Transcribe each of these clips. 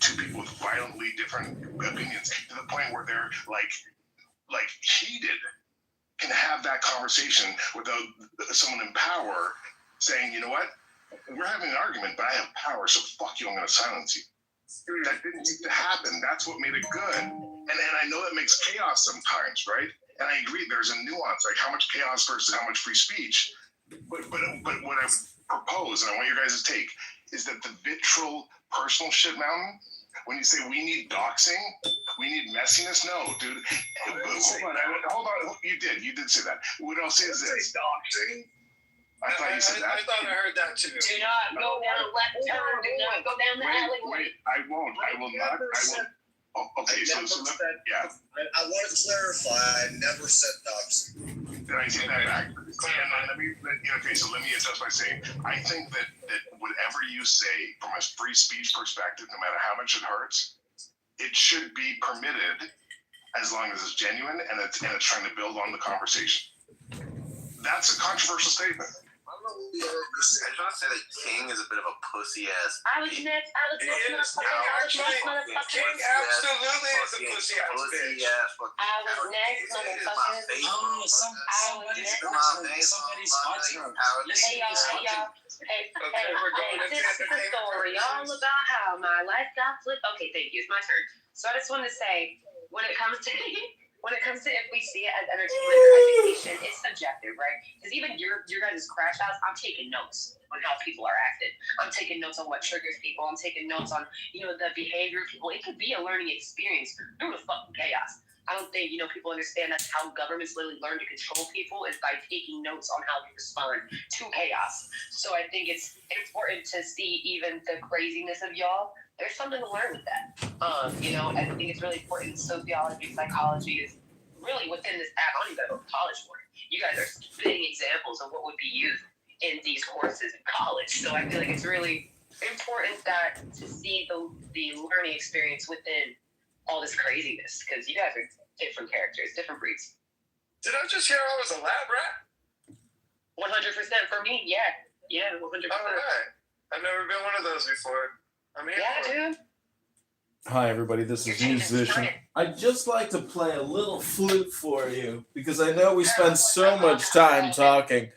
two people with violently different opinions to the point where they're like heated, can have that conversation without someone in power saying, you know what, we're having an argument, but I have power, so fuck you, I'm going to silence you. That didn't need to happen. That's what made it good. And I know that makes chaos sometimes, right? And I agree, there's a nuance, like how much chaos versus how much free speech. But what I propose, and I want your guys' take, is that the vitriol personal shit mountain, when you say we need doxing, we need messiness, no, dude. Hold on, you did say that. What I'll say is this. Doxing? I thought you said that. I thought I heard that too. Do not go down left turn. Do not go down the alleyway. I won't. I will not. I will. Oh, okay, so yeah. I want to clarify. I never said doxing. Did I say that back? Okay, so let me adjust by saying I think that whatever you say from a free speech perspective, no matter how much it hurts, it should be permitted as long as it's genuine and it's trying to build on the conversation. That's a controversial statement. I just want to say that King is a bit of a pussy ass. I was next, King absolutely is a pussy ass bitch. I was next, motherfucker. Somebody's watching. Hey, y'all. Hey, this is the story all about how my life got flipped. Okay, thank you. It's my turn. So I just wanted to say, when it comes to if we see it as entertainment or education, it's subjective, right? Because even your guys' crash outs, I'm taking notes on how people are acting. I'm taking notes on what triggers people. I'm taking notes on, the behavior of people. It could be a learning experience through the fucking chaos. I don't think, people understand that's how governments literally learn to control people is by taking notes on how to respond to chaos. So I think it's important to see even the craziness of y'all. There's something to learn with that. I think it's really important. Sociology, psychology is really within this app. I don't even go to college for it. You guys are spitting examples of what would be used in these courses in college. So I feel like it's really important to see the learning experience within all this craziness, because you guys are different characters, different breeds. Did I just hear I was a lab rat? 100% for me, yeah. Yeah, 100%. All right. I've never been one of those before. I'm here for it. Dude. Hi, everybody. This is Musician. I'd just like to play a little flute for you because I know we spend so much time talking.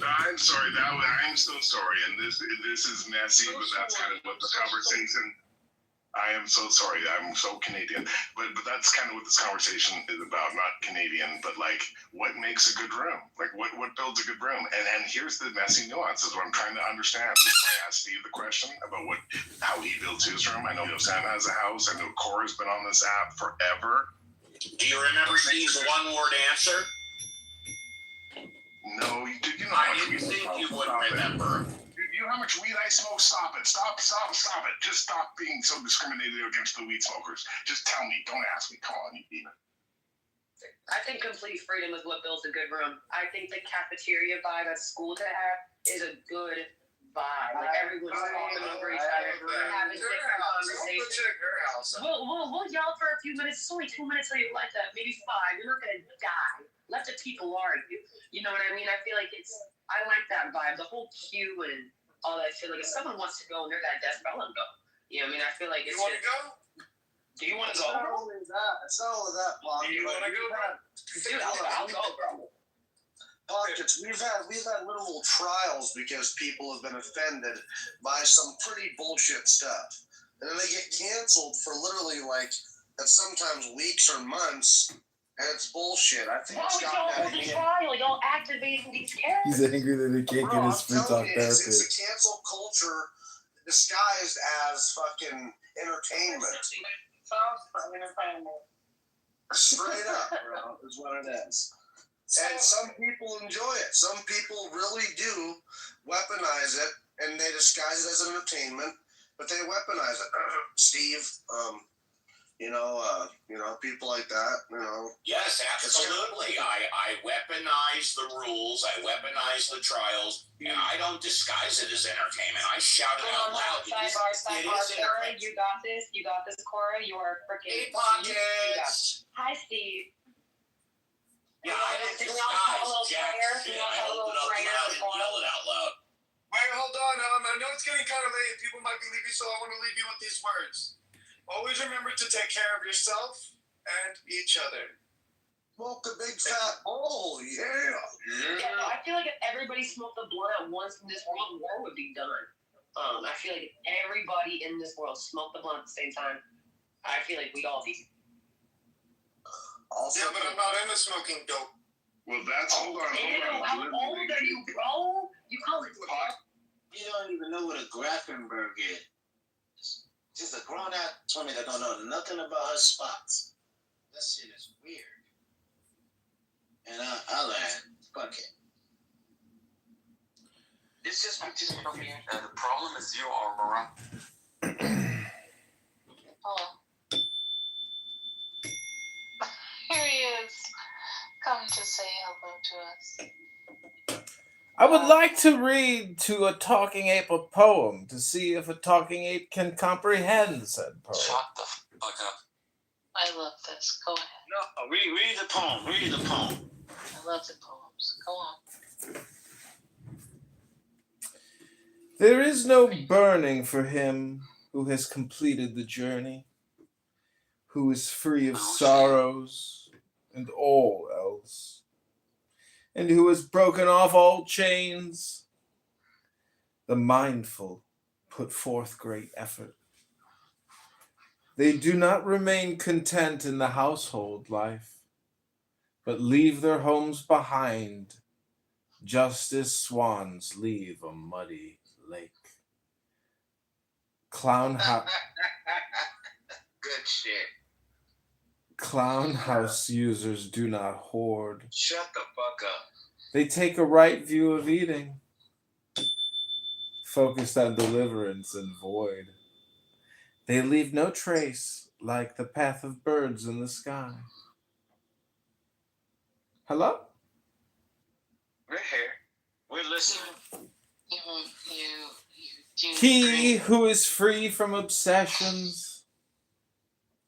I'm sorry. I'm so sorry, and this is messy, but that's kind of what the conversation. I am so sorry. I'm so Canadian, but that's kind of what this conversation is about. Not Canadian, but like what makes a good room? Like what builds a good room? And here's the messy nuances. What I'm trying to understand. I asked Steve the question about how he builds his room. I know Sam has a house. I know Cora's been on this app forever. Do you remember Steve's one-word answer? No, you did. I didn't think you would remember. Dude, you know how much weed I smoke? Stop it. Stop it. Just stop being so discriminated against the weed smokers. Just tell me. Don't ask me. Come on, you demon. I think complete freedom is what builds a good room. I think the cafeteria vibe at school to have is a good vibe. Like everyone's talking over each other, having different conversations. We'll yell for a few minutes. It's only 2 minutes till you like that, maybe 5. You're not gonna die. Let the people argue. You know what I mean? I feel like I like that vibe. The whole queue and all that shit. Like if someone wants to go and they're that desperate, I'll let them go. You know what I mean? I feel like it's. You want to go? Do you want to go? It's not only that, Bob. Do you want to go, bro? Dude, I'll go, bro. Pockets, we've had literal trials because people have been offended by some pretty bullshit stuff, and then they get canceled for literally that's sometimes weeks or months. And it's bullshit. I think it's got that in trial. Y'all activating these characters. He's angry that he can't get his free talk therapy. It's a cancel culture disguised as fucking entertainment. Straight up, bro, is what it is. And some people enjoy it. Some people really do weaponize it, and they disguise it as entertainment, but they weaponize it. Steve, People like that. Yes, absolutely. I weaponize the rules. I weaponize the trials, and I don't disguise it as entertainment. I shout it out loud. Sidebar, Cora, you got this. You got this, Cora. You are freaking. Hey, pockets. Hi, Steve. Yeah, I don't disguise jack shit. I hold it up loud and yell it out loud. Wait, hold on. I know it's getting kind of late. People might be leaving, so I want to leave you with these words. Always remember to take care of yourself and each other. Smoke a big fat bowl, yeah. Yeah, no, I feel like if everybody smoked a blunt at once, this world war would be done. I feel like if everybody in this world smoked the blunt at the same time, I feel like we'd all be. Yeah, but I'm not into smoking dope. Well, that's hold on. How old are you, bro? You call it pot? You don't even know what a Grafenberg is. Just a grown-out 20 that don't know nothing about her spots. That shit is weird. And I learned, fuck it. It's just between me and the problem is you are Mara. Oh. Here he is. Come to say hello to us. I would like to read to a talking ape a poem to see if a talking ape can comprehend said poem. Shut the fuck up. I love this. Go ahead. No, read the poem. Read the poem. I love the poems. Go on. There is no burning for him who has completed the journey, who is free of sorrows and all else, and who has broken off all chains. The mindful put forth great effort. They do not remain content in the household life, but leave their homes behind, just as swans leave a muddy lake. Good shit. Clown house users do not hoard. Shut the fuck up. They take a right view of eating, focused on deliverance and void. They leave no trace like the path of birds in the sky. Hello? We're here. We're listening. He who is free from obsessions,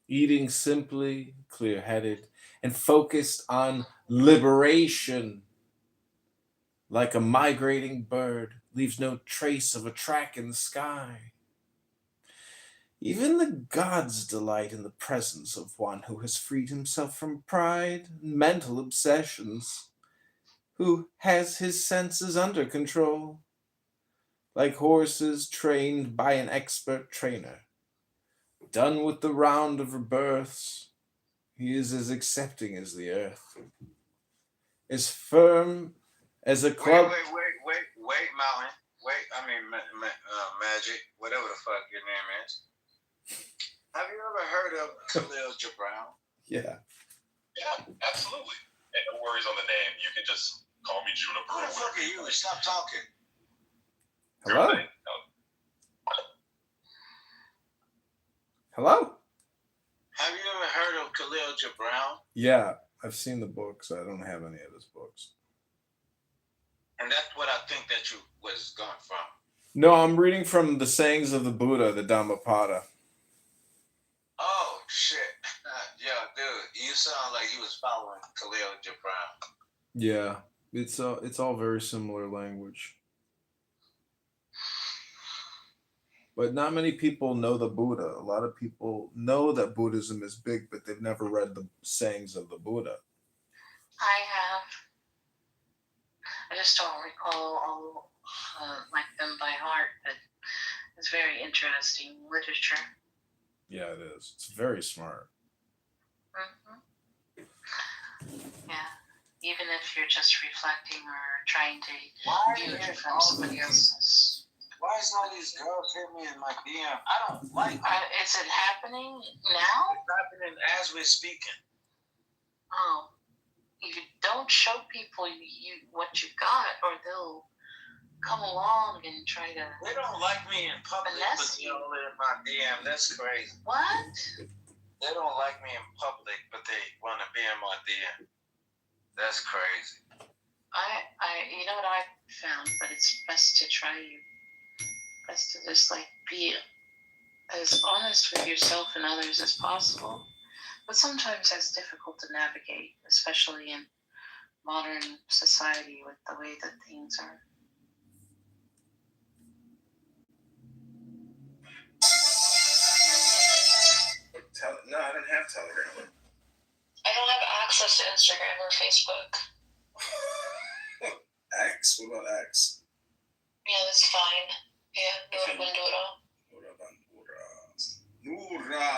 eating simply, clear-headed, and focused on liberation, like a migrating bird, leaves no trace of a track in the sky. Even the gods delight in the presence of one who has freed himself from pride and mental obsessions, who has his senses under control, like horses trained by an expert trainer. Done with the round of rebirths, he is as accepting as the earth, as firm as a club. Wait, Mountain. Magic, whatever the fuck your name is. Have you ever heard of Khalil Gibran? Yeah. Yeah, absolutely. And no worries on the name. You can just call me Juniper. Who the fuck are you? Stop talking. Hello? Hello? Have you ever heard of Khalil Gibran? Yeah, I've seen the books. I don't have any of his books. And that's what I think that you was going from. No, I'm reading from the sayings of the Buddha, the Dhammapada. Oh, shit. Yeah, dude, you sound like you was following Khalil Gibran. Yeah, it's all very similar language. But not many people know the Buddha. A lot of people know that Buddhism is big, but they've never read the sayings of the Buddha. I have. I just don't recall all like them by heart, but it's very interesting literature. Yeah, it is. It's very smart. Mm-hmm. Yeah. Even if you're just reflecting or trying to view it from somebody else's. Why is all these girls hit me in my DM? I don't like that. Is it happening now? It's happening as we're speaking. Oh. You don't show people what you got, or they'll come along and try to. They don't like me in public, but they'll in my DM. That's crazy. What? They don't like me in public, but they want to be in my DM. That's crazy. You know what I found, but it's best to try you. Best to just like be as honest with yourself and others as possible. But sometimes that's difficult to navigate, especially in modern society with the way that things are. No, I don't have Telegram. I don't have access to Instagram or Facebook. X? What about X? Yeah, that's fine. Yeah, Nura Bandura. Nura.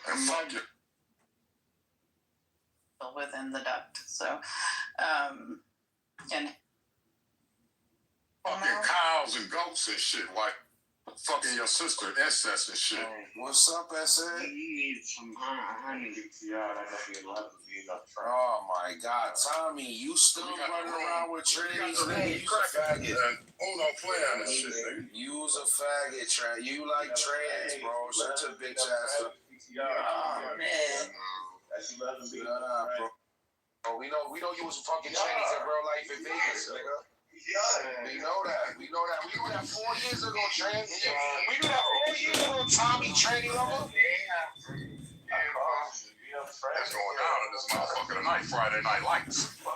And fuck you. Within the duct. So, and Fucking cows and goats and shit, like fucking your sister, incest and shit. What's up, SA? You need some honey. Oh my God, Tommy, you still running around with trannies? Nigga, you's a faggot. Hold on, playing this shit, nigga. You's a faggot, You like trans, bro. Shut your bitch ass up. oh man, Nah, bro. We know you was fucking trannies in real life in Vegas, nigga. We know that. We knew that 4 years ago, trans. We knew that 4 years ago, Tommy, tranny lover. That's going down in this motherfucker tonight, Friday Night Lights. You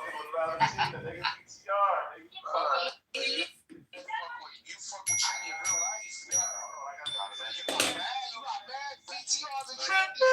fuck with tranny in real life. You got mad PTRs and trannies.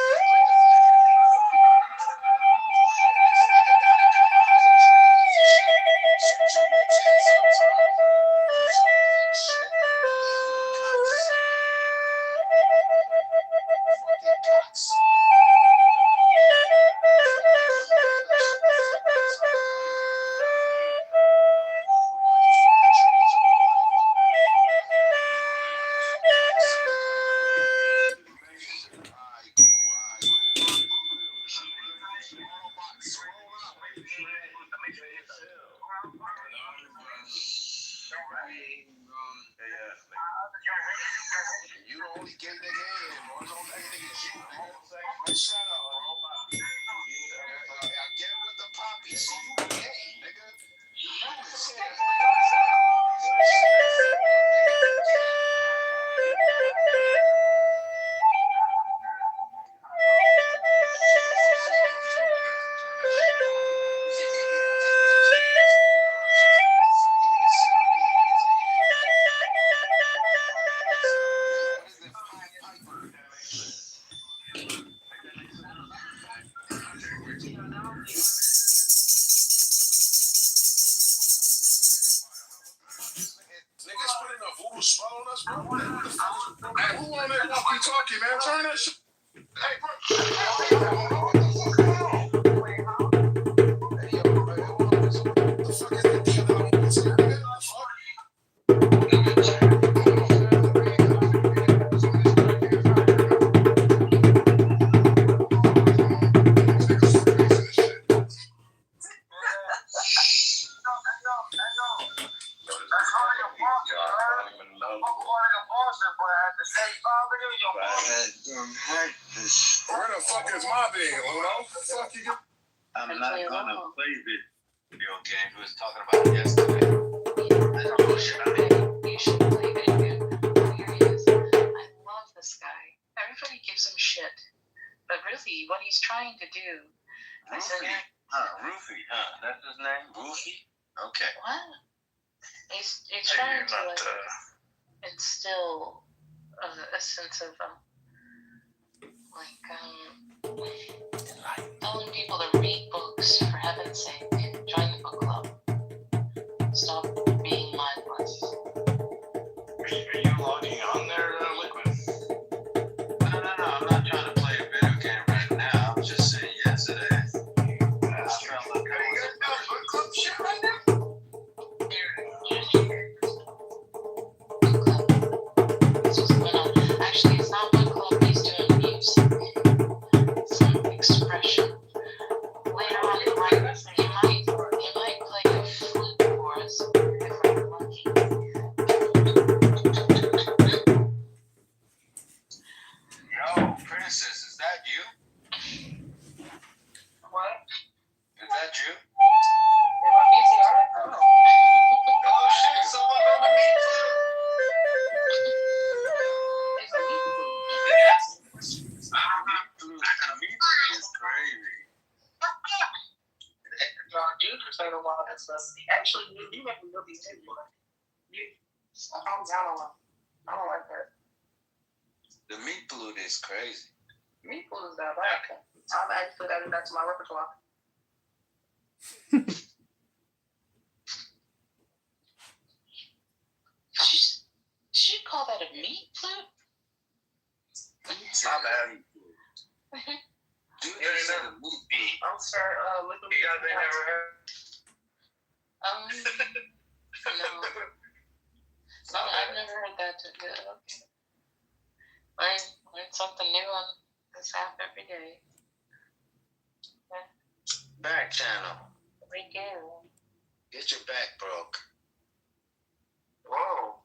You the only gay nigga in, bro. No gay nigga you, bro. Shut up, bro. I get with the poppy, so you gay, nigga. You know this shit. Niggas putting a voodoo spell on us, bro. Hey, who on that walkie-talkie, man? Turn that shit. Hey, bro. Where the fuck is my being, Uno? Fuck you. I'm not gonna play video games. We was talking about it yesterday. You should play video game. Here he is. I love this guy. Everybody gives him shit, but really, what he's trying to do. Roofie, that's his name? Roofie? Okay. What? He's trying to like instill a sense of telling people to read books, for heaven's sake. Join the book club. Stop being mindless. Are you logging on there, Liquid? No, I'm not trying to play a video game right now. I'm just saying yesterday. I'm trying to look at book club shit right now? Actually, it's not book club. He's doing music. Some expression. Later on, he might play a flute for us. playing a while and stuff. Actually, you make me really sick, boy. I'm down on them. I don't like that. The meat flute is crazy. Meat food is bad. I'm actually adding that to my repertoire. Should you call that a meat flute? My bad. Dude, You ain't said never a meat beat. I'm sorry, looking You guys ain't never heard. No. No, I've never heard that. Okay. Learn something new on this app every day. Back channel. We do. Get your back broke. Whoa.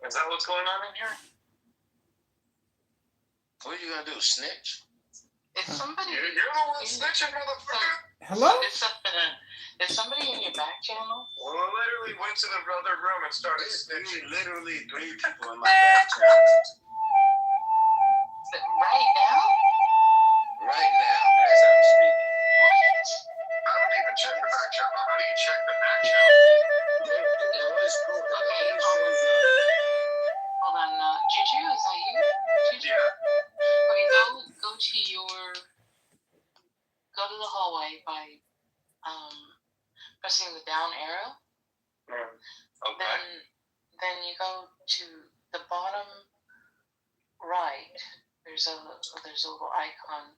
Is that what's going on in here? What are you gonna do? Snitch? If somebody, You're the one snitching, motherfucker. Hello? if somebody in your back channel, Well, I literally went to the other room and started There's snitching. literally 3 people in my back channel. right now, Right now, as I'm speaking. I don't even check the back channel. How do you check the back channel? They always go. hold on, Juju, is that you? Juju? Yeah. Okay, go to the hallway by pressing the down arrow. Okay. Then you go to the bottom right. There's a little icon,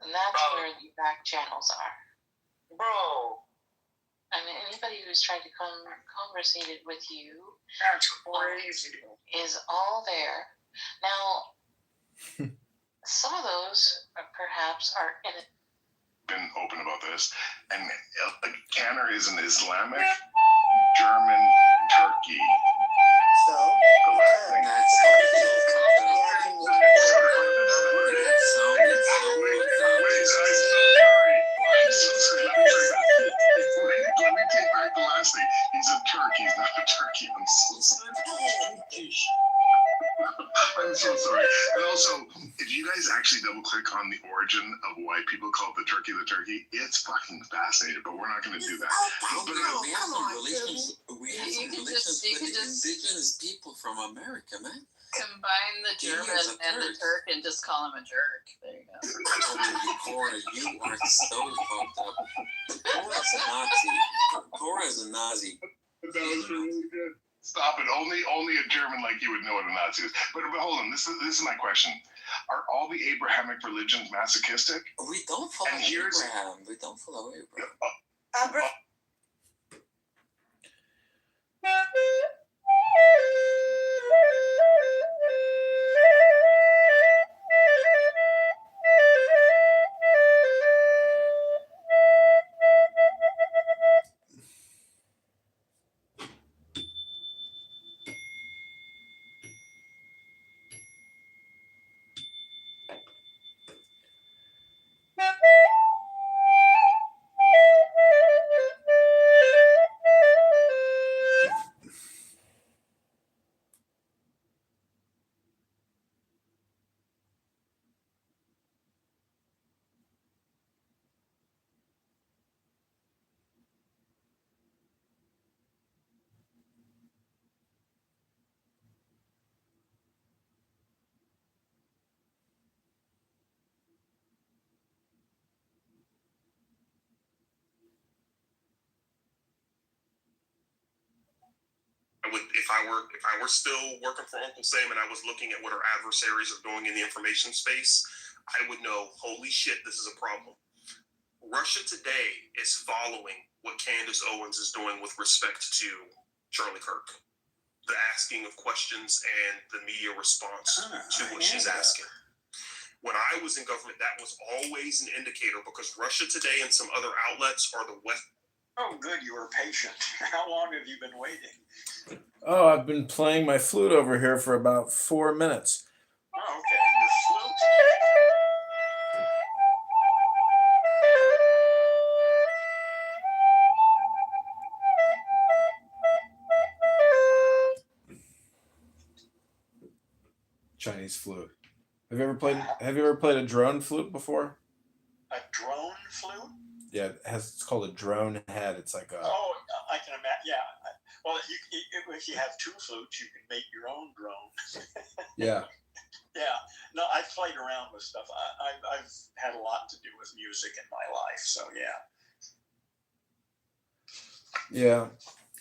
and that's where the back channels are. Bro, And anybody who's tried to conversate with you that's crazy. is all there. Now, some of those perhaps are in it. Been open about this, and Canner is an Islamic German Turkey. So, The last thing. That's I'm so sorry. Let me take back the last thing. He's a Turk. He's not a turkey. I'm so sorry. I'm so sorry. And also, if you guys actually double click on the origin of why people call the turkey, it's fucking fascinating, but we're not going to do that. We have some relations. We have some relations with indigenous people from America, man. combine the German and the Turk and just call him a jerk. There you go. Cora, you are so fucked up. Cora's a Nazi. Cora's a Nazi. That was really good. Stop it. Only a German like you would know what a Nazi is. But hold on. This is my question. Are all the Abrahamic religions masochistic? We don't follow And here's- Abraham. We don't follow Abraham. If I were still working for Uncle Sam and I was looking at what our adversaries are doing in the information space, I would know, holy shit, this is a problem. Russia today is following what Candace Owens is doing with respect to Charlie Kirk. The asking of questions and the media response to what she's asking. When I was in government, that was always an indicator, because Russia Today and some other outlets are the West. Oh, good. You were patient. How long have you been waiting? Oh, I've been playing my flute over here for about 4 minutes. Oh, okay. Your flute. Chinese flute. Have you ever played a drone flute before? A drone flute? Yeah, it's called a drone head. It's like a. Oh, I can imagine. Yeah. Well, if you have two flutes, you can make your own drone. Yeah. Yeah. No, I've played around with stuff. I've had a lot to do with music in my life. So yeah. Yeah.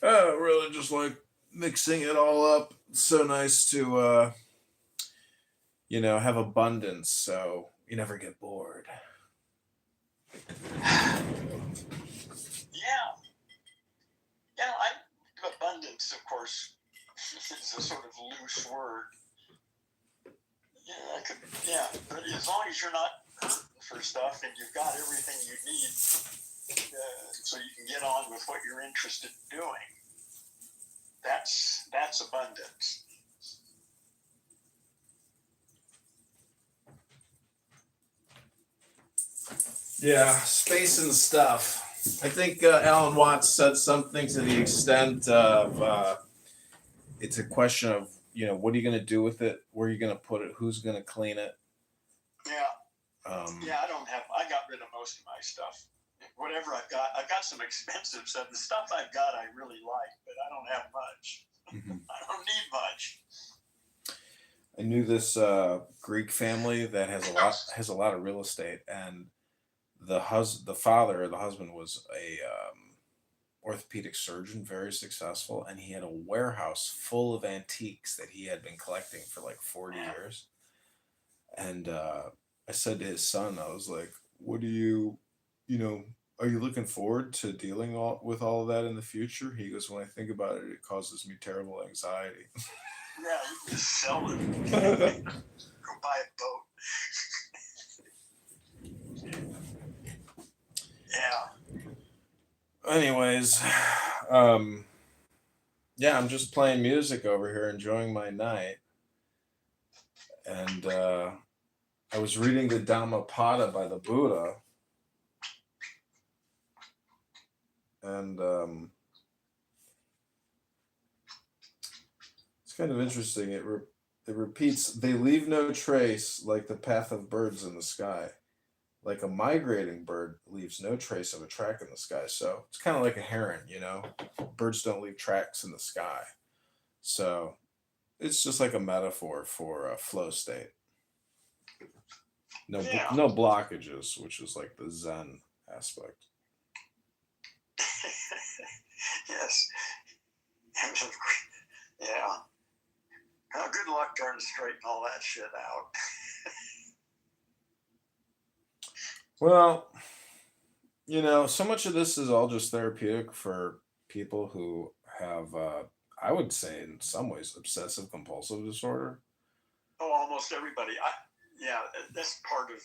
I really just like mixing it all up. It's so nice to have abundance, so you never get bored. Yeah. Yeah. Abundance, of course, is a sort of loose word. Yeah, but as long as you're not hurting for stuff and you've got everything you need, so you can get on with what you're interested in doing, that's abundance. Yeah, space and stuff. I think Alan Watts said something to the extent of it's a question of, what are you going to do with it? Where are you going to put it? Who's going to clean it? Yeah. I got rid of most of my stuff. Whatever I've got some expensive stuff. The stuff I've got I really like, but I don't have much. Mm-hmm. I don't need much. I knew this Greek family that has a lot of real estate, and the father or the husband was a orthopedic surgeon, very successful, and he had a warehouse full of antiques that he had been collecting for like 40 years. And I said to his son, I was like, "What do you, are you looking forward to dealing with all of that in the future?" He goes, "When I think about it, it causes me terrible anxiety." Yeah, you can just sell it. Go buy a boat. Yeah. Anyways, yeah, I'm just playing music over here, enjoying my night. And I was reading the Dhammapada by the Buddha. And it's kind of interesting. It repeats, "They leave no trace like the path of birds in the sky. Like a migrating bird leaves no trace of a track in the sky." So it's kind of like a heron, Birds don't leave tracks in the sky. So it's just like a metaphor for a flow state. No blockages, which is like the Zen aspect. Yes. Yeah. Well, good luck trying to straighten all that shit out. Well, so much of this is all just therapeutic for people who have, I would say, in some ways, obsessive compulsive disorder. Oh, almost everybody. That's part of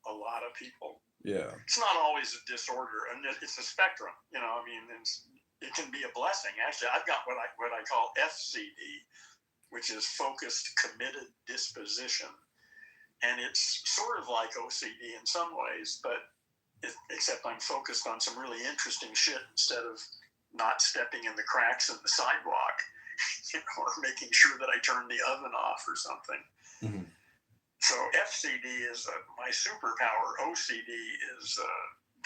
a lot of people. Yeah. It's not always a disorder, and it's a spectrum. It can be a blessing. Actually, I've got what I call FCD, which is focused, committed disposition. And it's sort of like OCD in some ways, but except I'm focused on some really interesting shit instead of not stepping in the cracks in the sidewalk, or making sure that I turn the oven off or something. Mm-hmm. So FCD is my superpower. OCD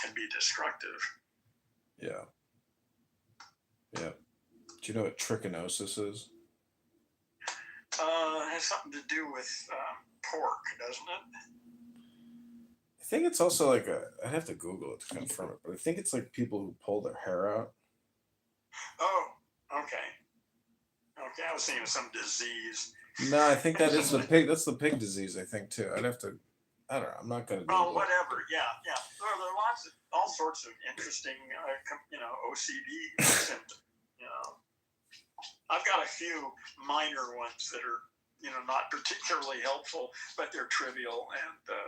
can be destructive. Yeah. Yeah. Do you know what trichinosis is? It has something to do with pork, doesn't it? I think it's also like I'd have to Google it to confirm it, but I think it's like people who pull their hair out. Oh, okay. Okay, I was thinking of some disease. No, I think that is the pig. That's the pig disease, I think, too. I'd have to. I don't know. I'm not going to. Well, whatever. Yeah. There are all sorts of interesting, OCD symptoms. I've got a few minor ones that are, not particularly helpful, but they're trivial, and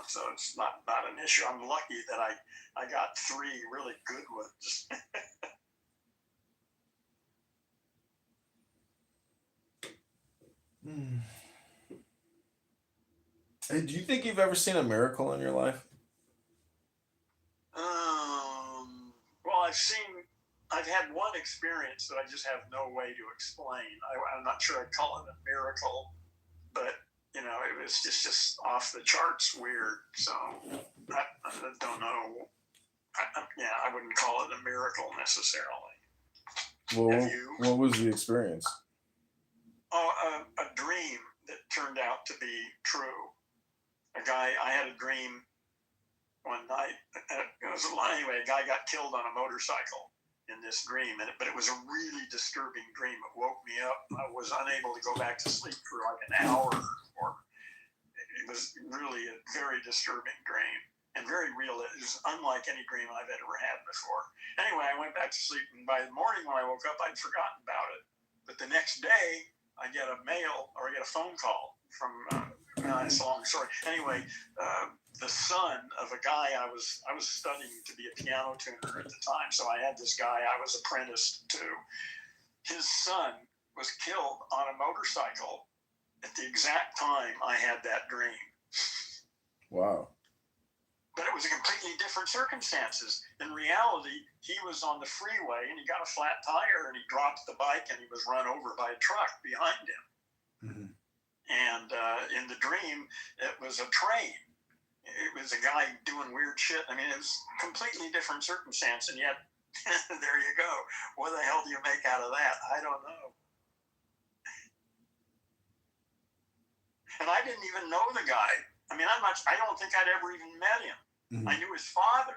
so it's not an issue. I'm lucky that I got 3 really good ones. Hey, do you think you've ever seen a miracle in your life? Well, I've had one experience that I just have no way to explain. I'm not sure I'd call it a miracle, but it was just off the charts weird. So I don't know. I wouldn't call it a miracle necessarily. Well, what was the experience? Oh, a dream that turned out to be true. I had a dream one night. Anyway, a guy got killed on a motorcycle in this dream, but it was a really disturbing dream. It woke me up. I was unable to go back to sleep for like an hour or it was really a very disturbing dream and very real. It was unlike any dream I've ever had before. Anyway, I went back to sleep, and by the morning when I woke up, I'd forgotten about it. But the next day, I get a phone call from, it's a long story. Anyway, the son of a guy I was studying to be a piano tuner at the time, so I had this guy I was apprenticed to. His son was killed on a motorcycle at the exact time I had that dream. Wow. But it was a completely different circumstances. In reality, he was on the freeway and he got a flat tire and he dropped the bike and he was run over by a truck behind him. Mm-hmm. And in the dream, it was a train. It was a guy doing weird shit. I mean, it was completely different circumstance, and yet there you go. What the hell do you make out of that? I don't know. And I didn't even know the guy. I mean, I don't think I'd ever even met him. Mm-hmm. I knew his father.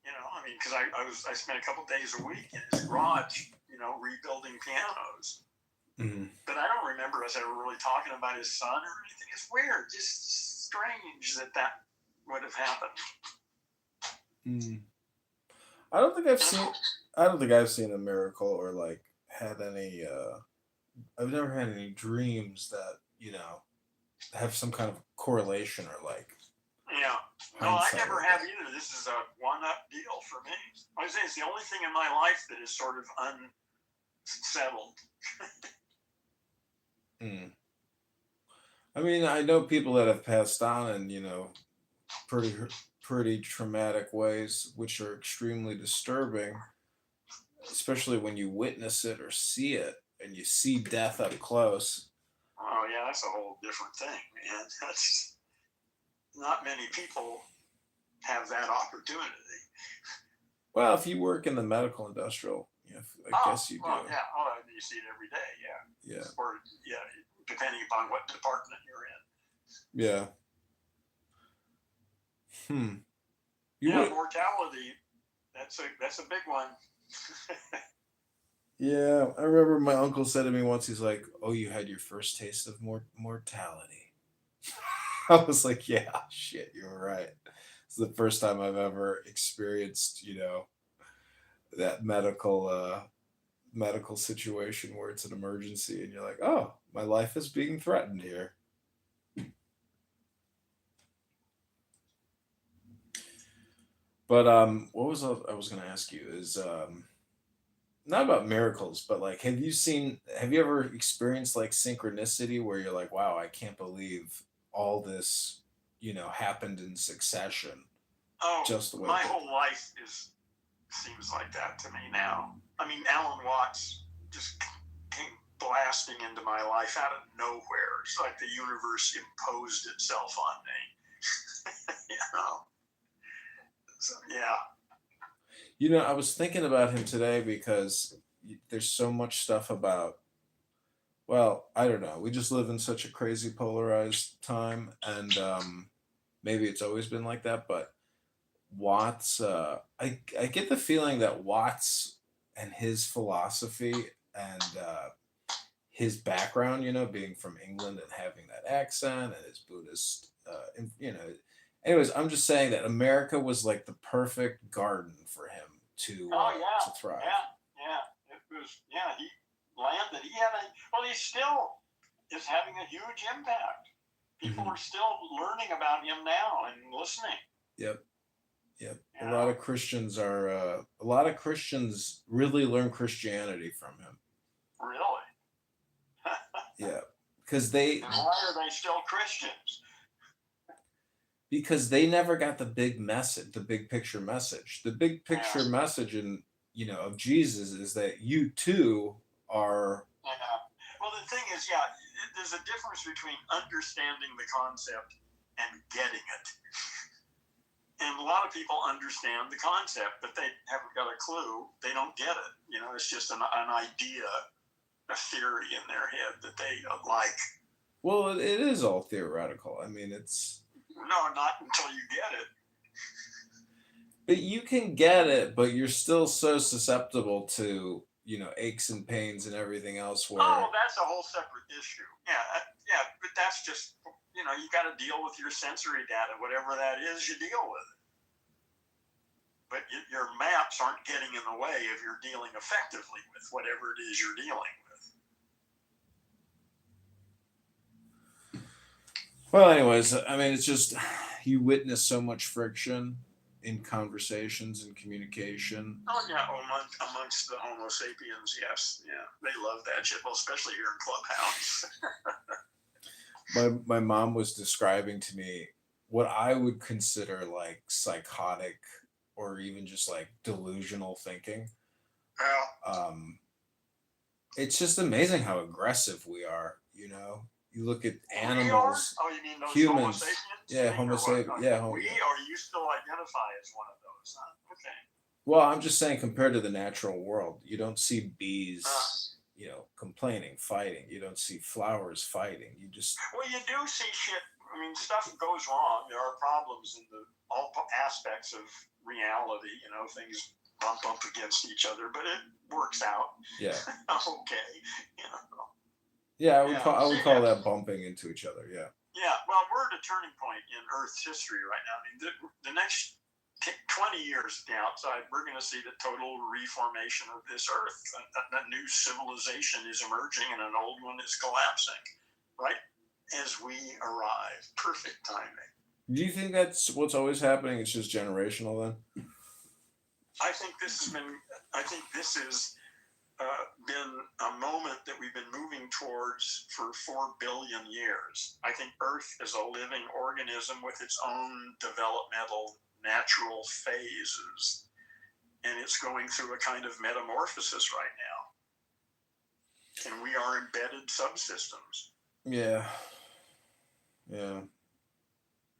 You know, I mean, because I spent a couple days a week in his garage, rebuilding pianos. Mm-hmm. But I don't remember us ever really talking about his son or anything. It's weird, just strange that would have happened. Mm. I don't think I've seen a miracle or like had any. I've never had any dreams that have some kind of correlation or like. Yeah. No, I never have either. This is a one-up deal for me. I would say it's the only thing in my life that is sort of unsettled. Mm. I mean, I know people that have passed on in pretty traumatic ways, which are extremely disturbing, especially when you witness it or see it and you see death up close. Oh yeah, that's a whole different thing, man. That's not many people have that opportunity. Well, if you work in the medical industrial, I guess you do. Oh yeah, you see it every day. Yeah. Yeah. Or depending upon what department you're in. Yeah. Mortality. That's a big one. Yeah, I remember my uncle said to me once, he's like, "Oh, you had your first taste of mortality." I was like, "Yeah, shit, you're right." It's the first time I've ever experienced, that medical situation where it's an emergency and you're like, "Oh, my life is being threatened here." But what was I was going to ask you is not about miracles, but like, have you ever experienced like synchronicity where you're like, wow, I can't believe all this, happened in succession? Oh, just the way my whole life seems like that to me now. I mean, Alan Watts just came blasting into my life out of nowhere. It's like the universe imposed itself on me. So, yeah. I was thinking about him today because there's so much stuff about, well, I don't know. We just live in such a crazy polarized time, and maybe it's always been like that, but Watts, I get the feeling that Watts and his philosophy and his background, being from England and having that accent and his Buddhist, anyways, I'm just saying that America was like the perfect garden for him to thrive. Yeah. It was, he landed. He still is having a huge impact. People are still learning about him now and listening. Yep. A lot of Christians really learn Christianity from him. Really? Yeah. Because why are they still Christians? Because they never got the big message, the big picture message. The big picture message of Jesus is that you too are. Well, the thing is, there's a difference between understanding the concept and getting it. And a lot of people understand the concept, but they haven't got a clue. They don't get it. You know, it's just an idea, a theory in their head that they like. Well, it is all theoretical. I mean, it's. No, not until you get it. But you can get it, but you're still so susceptible to, aches and pains and everything else where. Oh, that's a whole separate issue. Yeah, but that's just, you got to deal with your sensory data. Whatever that is, you deal with it. But your maps aren't getting in the way if you're dealing effectively with whatever it is you're dealing with. Well, anyways, I mean, it's just you witness so much friction in conversations and communication. Oh yeah, amongst the Homo sapiens, yes, yeah, they love that shit. Well, especially here in Clubhouse. My mom was describing to me what I would consider like psychotic or even just like delusional thinking. Well, it's just amazing how aggressive we are. You look at animals. We are? Oh, you mean those humans. Homo sapiens? Yeah, Homo sapiens. Yeah, we, or you still identify as one of those? Huh? Okay. Well, I'm just saying, compared to the natural world, you don't see bees, complaining, fighting. You don't see flowers fighting. You just. Well, you do see shit. I mean, stuff goes wrong. There are problems in all aspects of reality. Things bump up against each other, but it works out. Yeah. Okay. Yeah, I would call that bumping into each other. Yeah. Yeah. Well, we're at a turning point in Earth's history right now. I mean, the next 20 years to the outside, we're going to see the total reformation of this Earth. A new civilization is emerging, and an old one is collapsing. Right as we arrive, perfect timing. Do you think that's what's always happening? It's just generational then? I think this has been a moment that we've been moving towards for 4 billion years. I think Earth is a living organism with its own developmental natural phases, and it's going through a kind of metamorphosis right now. And we are embedded subsystems. Yeah. Yeah.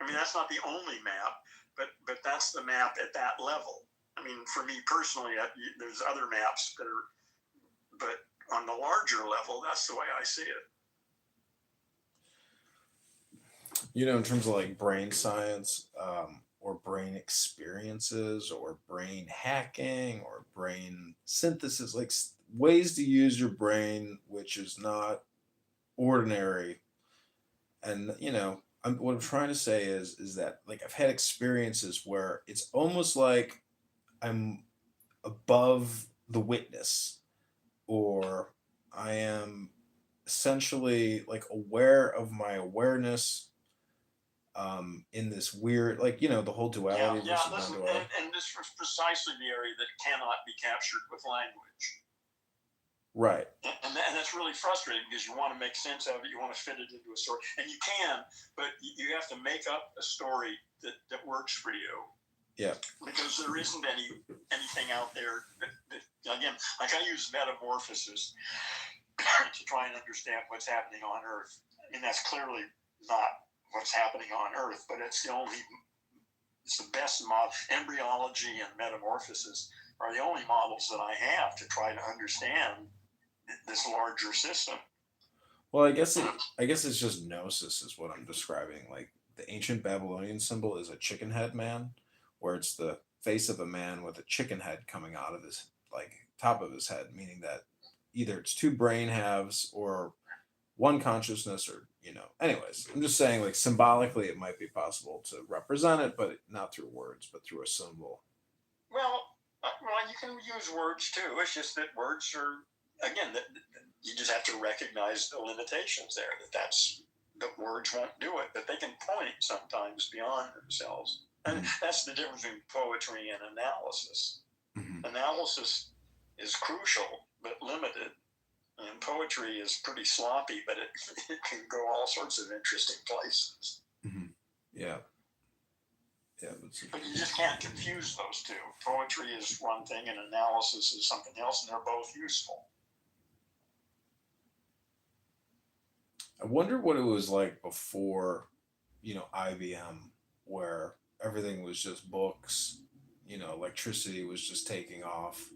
I mean, that's not the only map, but that's the map at that level. I mean, for me personally, there's other maps that are, but on the larger level, that's the way I see it. In terms of like brain science, or brain experiences, or brain hacking, or brain synthesis, like ways to use your brain, which is not ordinary. And what I'm trying to say is that like I've had experiences where it's almost like I'm above the witness, or I am essentially like aware of my awareness in this weird, like, the whole duality. Yeah, listen, and this is precisely the area that cannot be captured with language. Right. And that's really frustrating because you want to make sense of it, you want to fit it into a story, and you can, but you have to make up a story that works for you. Yeah. Because there isn't anything out there that again, like I use metamorphosis to try and understand what's happening on Earth. I mean, that's clearly not what's happening on Earth, but it's the best model. Embryology and metamorphosis are the only models that I have to try to understand this larger system. Well, I guess it's just gnosis is what I'm describing. Like the ancient Babylonian symbol is a chicken head man, where it's the face of a man with a chicken head coming out of his like top of his head, meaning that either it's two brain halves or one consciousness, or anyways, I'm just saying, like, symbolically it might be possible to represent it, but not through words, but through a symbol. Well, you can use words too. It's just that words are, again, that you just have to recognize the limitations there, that words won't do it, but they can point sometimes beyond themselves. And that's the difference between poetry and analysis. Mm-hmm. Analysis is crucial, but limited. And poetry is pretty sloppy, but it can go all sorts of interesting places. Mm-hmm. Yeah. Yeah. But you just can't confuse those two. Poetry is one thing and analysis is something else, and they're both useful. I wonder what it was like before, IBM, where everything was just books. Electricity was just taking off.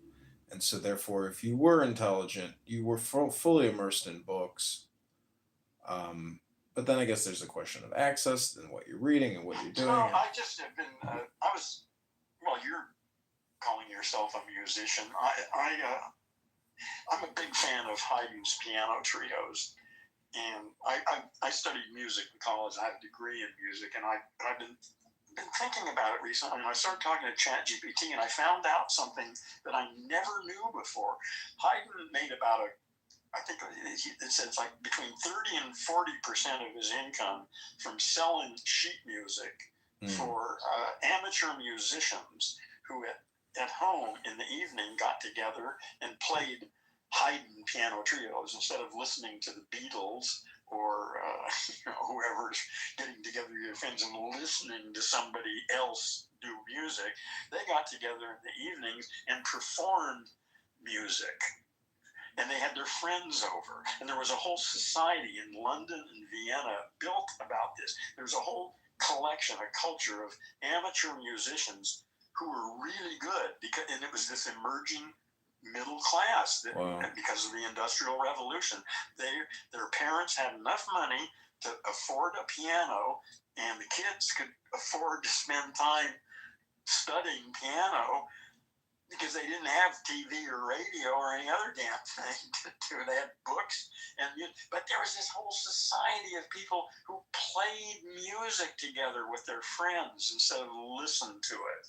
And so, therefore, if you were intelligent, you were fully immersed in books. But then I guess there's a question of access and what you're reading and what you're doing. I just have been, well, you're calling yourself a musician. I'm a big fan of Haydn's piano trios. And I studied music in college. I have a degree in music, and I've been thinking about it recently. And I started talking to ChatGPT, and I found out something that I never knew before. Haydn made about I think it said it's like between 30 and 40% of his income from selling sheet music for amateur musicians who at home in the evening got together and played Haydn piano trios instead of listening to the Beatles or whoever's getting together with your friends and listening to somebody else do music. They got together in the evenings and performed music. And they had their friends over. And there was a whole society in London and Vienna built about this. There's a whole collection, a culture of amateur musicians who were really good. And it was this emerging middle class that, because of the Industrial Revolution. Their parents had enough money to afford a piano, and the kids could afford to spend time studying piano because they didn't have TV or radio or any other damn thing to do. They had books, but there was this whole society of people who played music together with their friends instead of listened to it.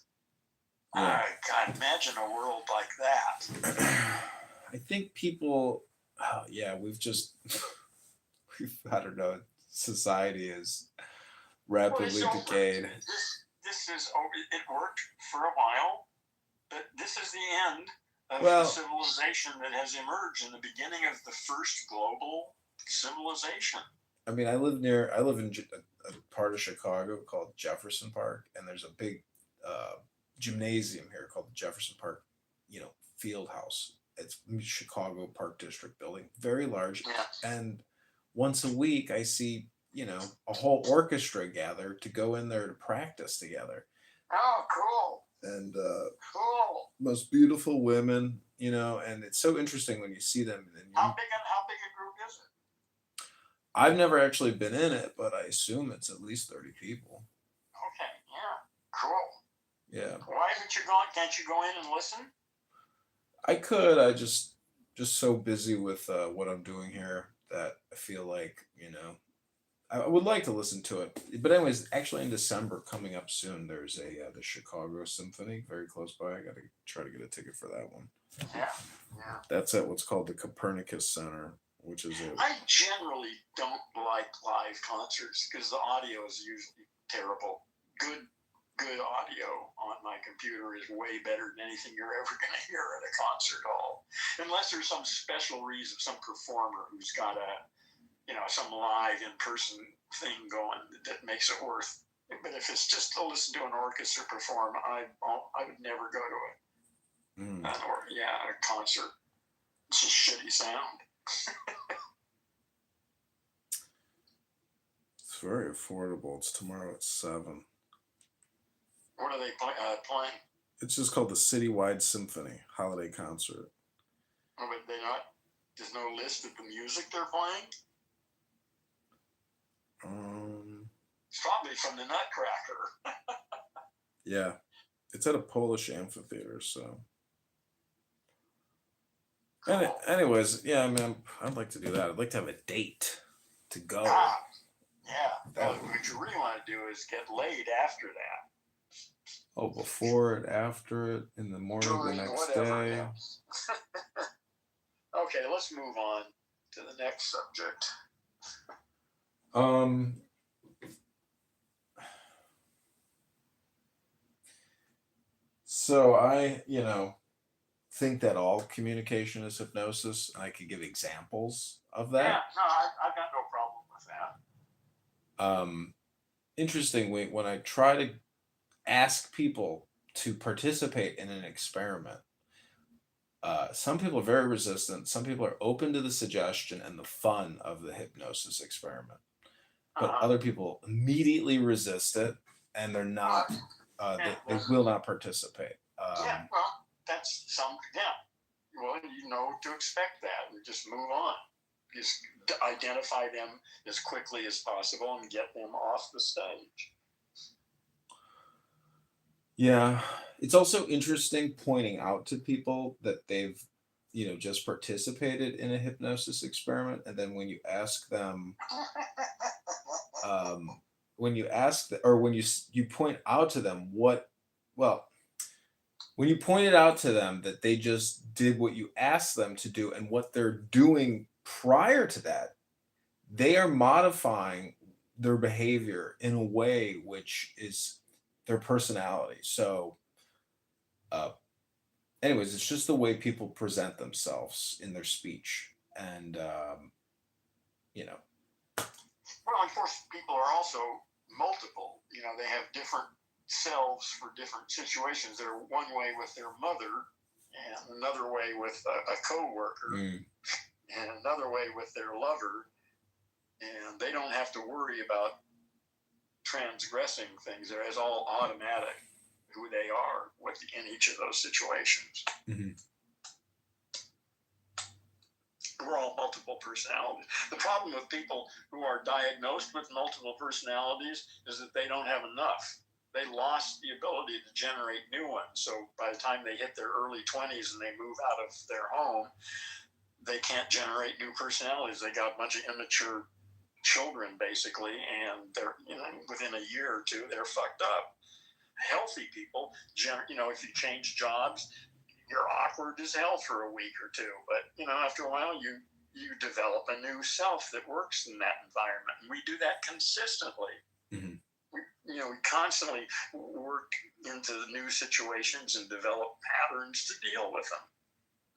Yeah. I can't imagine a world like that. I think people, I don't know, society is rapidly decayed. This is, it worked for a while, but this is the end of the civilization that has emerged in the beginning of the first global civilization. I mean, I live in a part of Chicago called Jefferson Park, and there's a big gymnasium here called the Jefferson Park, Field House. It's Chicago Park District building, very large. Yeah. And once a week, I see, a whole orchestra gather to go in there to practice together. Oh, cool. And cool. Most beautiful women, and it's so interesting when you see them. And how big a group is it? I've never actually been in it, but I assume it's at least 30 people. Okay, yeah, cool. Yeah. Why haven't you gone? Can't you go in and listen? I could. I just so busy with what I'm doing here that I feel like, I would like to listen to it. But anyways, actually in December coming up soon, there's the Chicago Symphony very close by. I got to try to get a ticket for that one. Yeah. That's at what's called the Copernicus Center, which is I generally don't like live concerts because the audio is usually terrible. Good audio on my computer is way better than anything you're ever going to hear at a concert hall. Unless there's some special reason, some performer who's got some live in-person thing going that makes it worth it. But if it's just to listen to an orchestra perform, I would never go to it. A concert. It's a shitty sound. It's very affordable. It's tomorrow at 7. What are they playing? It's just called the Citywide Symphony Holiday Concert. Oh, but there's no list of the music they're playing? It's probably from the Nutcracker. Yeah. It's at a Polish amphitheater, so. Cool. Anyways, yeah, I mean, I'd like to do that. I'd like to have a date to go. Yeah. What you really want to do is get laid after that. Oh, before it, after it, in the morning, the next day. Yeah. Okay, let's move on to the next subject. So I, think that all communication is hypnosis. I could give examples of that. Yeah, no, I've got no problem with that. Interestingly, when I try to ask people to participate in an experiment, some people are very resistant. Some people are open to the suggestion and the fun of the hypnosis experiment. But other people immediately resist it. and they're not. They will not participate. Yeah, well, that's some. Yeah, well, you know to expect that, and just move on. Just identify them as quickly as possible and get them off the stage. Yeah, it's also interesting pointing out to people that they've, just participated in a hypnosis experiment, and then when you ask them, or when you point out to them when you point it out to them that they just did what you asked them to do and what they're doing prior to that, they are modifying their behavior in a way which is their personality. So, anyways, it's just the way people present themselves in their speech. And, Well, of course, people are also multiple. They have different selves for different situations. They're one way with their mother, and another way with a coworker, and another way with their lover, and they don't have to worry about transgressing things. It's all automatic who they are in each of those situations. Mm-hmm. We're all multiple personalities. The problem with people who are diagnosed with multiple personalities is that they don't have enough. They lost the ability to generate new ones. So by the time they hit their early 20s and they move out of their home, they can't generate new personalities. They got a bunch of immature children, basically, and they're, within a year or two, they're fucked up. Healthy people, if you change jobs, you're awkward as hell for a week or two, but after a while you develop a new self that works in that environment, and we do that consistently. Mm-hmm. We constantly work into the new situations and develop patterns to deal with them.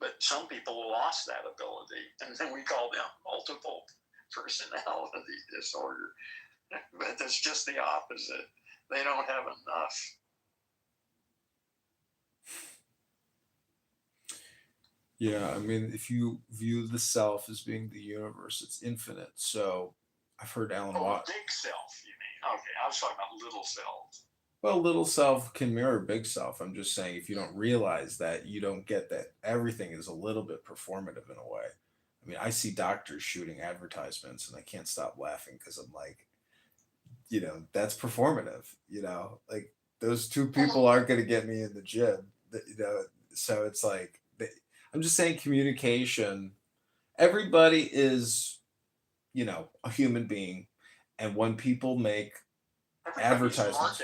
But some people lost that ability, and then we call them multiple personality disorder. But that's just the opposite. They don't have enough. Yeah, I mean, if you view the self as being the universe, it's infinite. So I've heard Alan Watts. Big self, you mean? Okay, I was talking about little self. Well, little self can mirror big self. I'm just saying, if you don't realize that, you don't get that everything is a little bit performative in a way. I mean, I see doctors shooting advertisements and I can't stop laughing because I'm like, that's performative, like those two people aren't going to get me in the gym, so it's like, I'm just saying communication, everybody is, a human being. And when people make advertisements,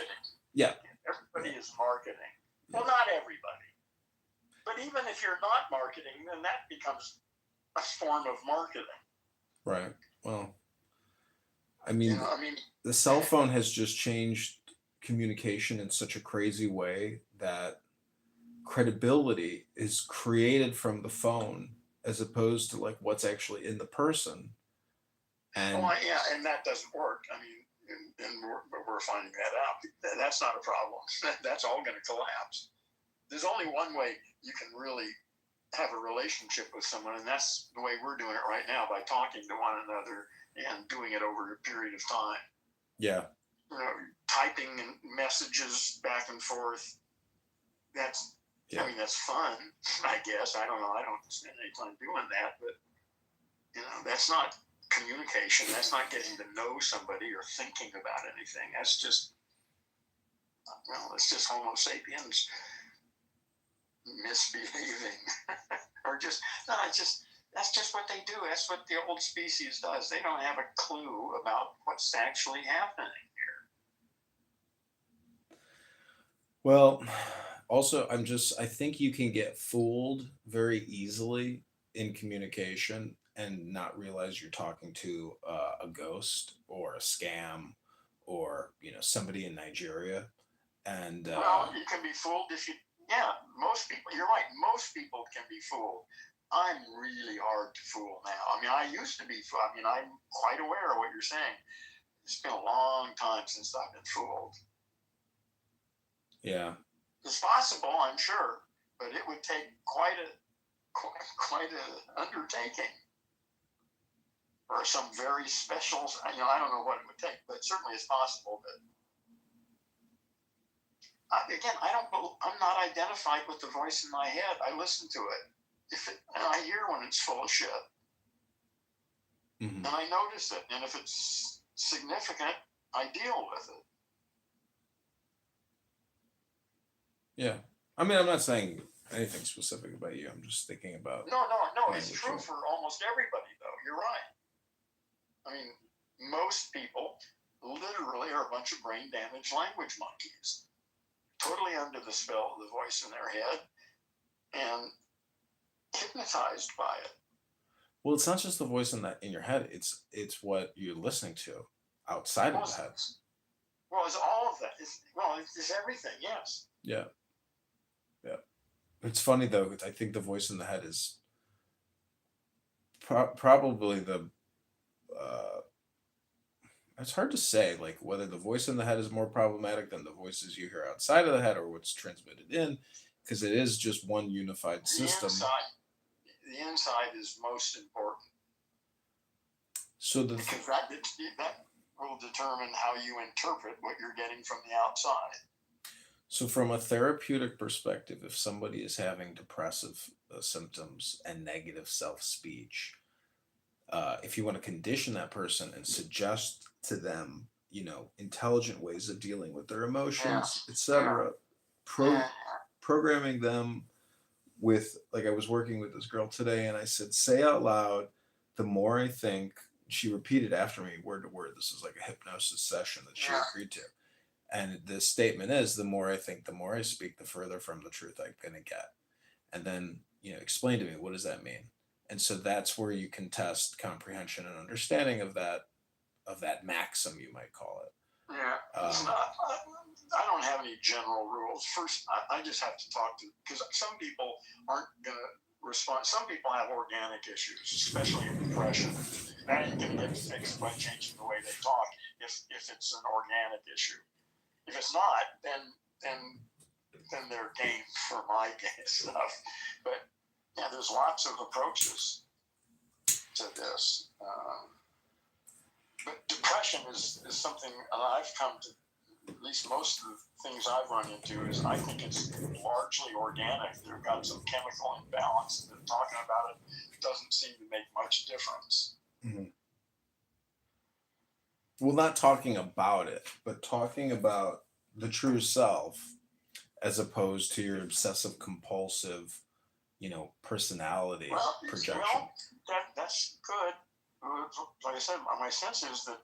everybody is marketing. Well, not everybody, but even if you're not marketing, then that becomes a form of marketing. Right. Well, I mean, the cell phone has just changed communication in such a crazy way that credibility is created from the phone as opposed to like what's actually in the person. And and that doesn't work. I mean, and we're finding that out. That's not a problem. That's all going to collapse. There's only one way you can really have a relationship with someone, and that's the way we're doing it right now, by talking to one another and doing it over a period of time. Yeah. Typing messages back and forth. That's fun, I guess. I don't know. I don't spend any time doing that, but that's not communication. That's not getting to know somebody or thinking about anything. That's just, it's just Homo sapiens misbehaving, or that's just what they do. That's what the old species does. They don't have a clue about what's actually happening here. Well, also, I think you can get fooled very easily in communication and not realize you're talking to a ghost or a scam or, somebody in Nigeria. And well, you can be fooled if you. Yeah, most people. You're right. Most people can be fooled. I'm really hard to fool now. I mean, I used to be. I'm quite aware of what you're saying. It's been a long time since I've been fooled. Yeah. It's possible, I'm sure, but it would take quite a undertaking, or some very special. I don't know what it would take, but certainly it's possible. I'm not identified with the voice in my head. I listen to it. And I hear when it's full of shit. Mm-hmm. And I notice it. And if it's significant, I deal with it. Yeah. I mean, I'm not saying anything specific about you. I'm just thinking about. No. It's true for almost everybody, though. You're right. I mean, most people literally are a bunch of brain damaged language monkeys, totally under the spell of the voice in their head and hypnotized by it. Well, it's not just the voice in your head. It's what you're listening to outside of the head. Well, it's all of that. It's everything. Yes. Yeah. Yeah. It's funny though. I think the voice in the head is probably the. It's hard to say, like whether the voice in the head is more problematic than the voices you hear outside of the head, or what's transmitted in, because it is just one unified system. The inside is most important. So because that will determine how you interpret what you're getting from the outside. So from a therapeutic perspective, if somebody is having depressive symptoms and negative self-speech, if you want to condition that person and suggest to them, intelligent ways of dealing with their emotions, etc., programming them with, like I was working with this girl today, and I said, say out loud, the more I think, she repeated after me word to word. This is like a hypnosis session that she agreed to. And the statement is, the more I think, the more I speak, the further from the truth I'm going to get. And then, explain to me, what does that mean? And so that's where you can test comprehension and understanding of that maxim, you might call it. Yeah, it's not. I don't have any general rules. First, I just have to talk to, because some people aren't going to respond. Some people have organic issues, especially in depression. That ain't going to get fixed by changing the way they talk if it's an organic issue. If it's not, then they're game for my stuff. But yeah, there's lots of approaches to this. But depression is something I've come to, at least most of the things I've run into, is I think it's largely organic. They've got some chemical imbalance, and talking about it doesn't seem to make much difference. Mm-hmm. Well, not talking about it, but talking about the true self as opposed to your obsessive compulsive, personality projection. Well, that's good. Like I said, my sense is that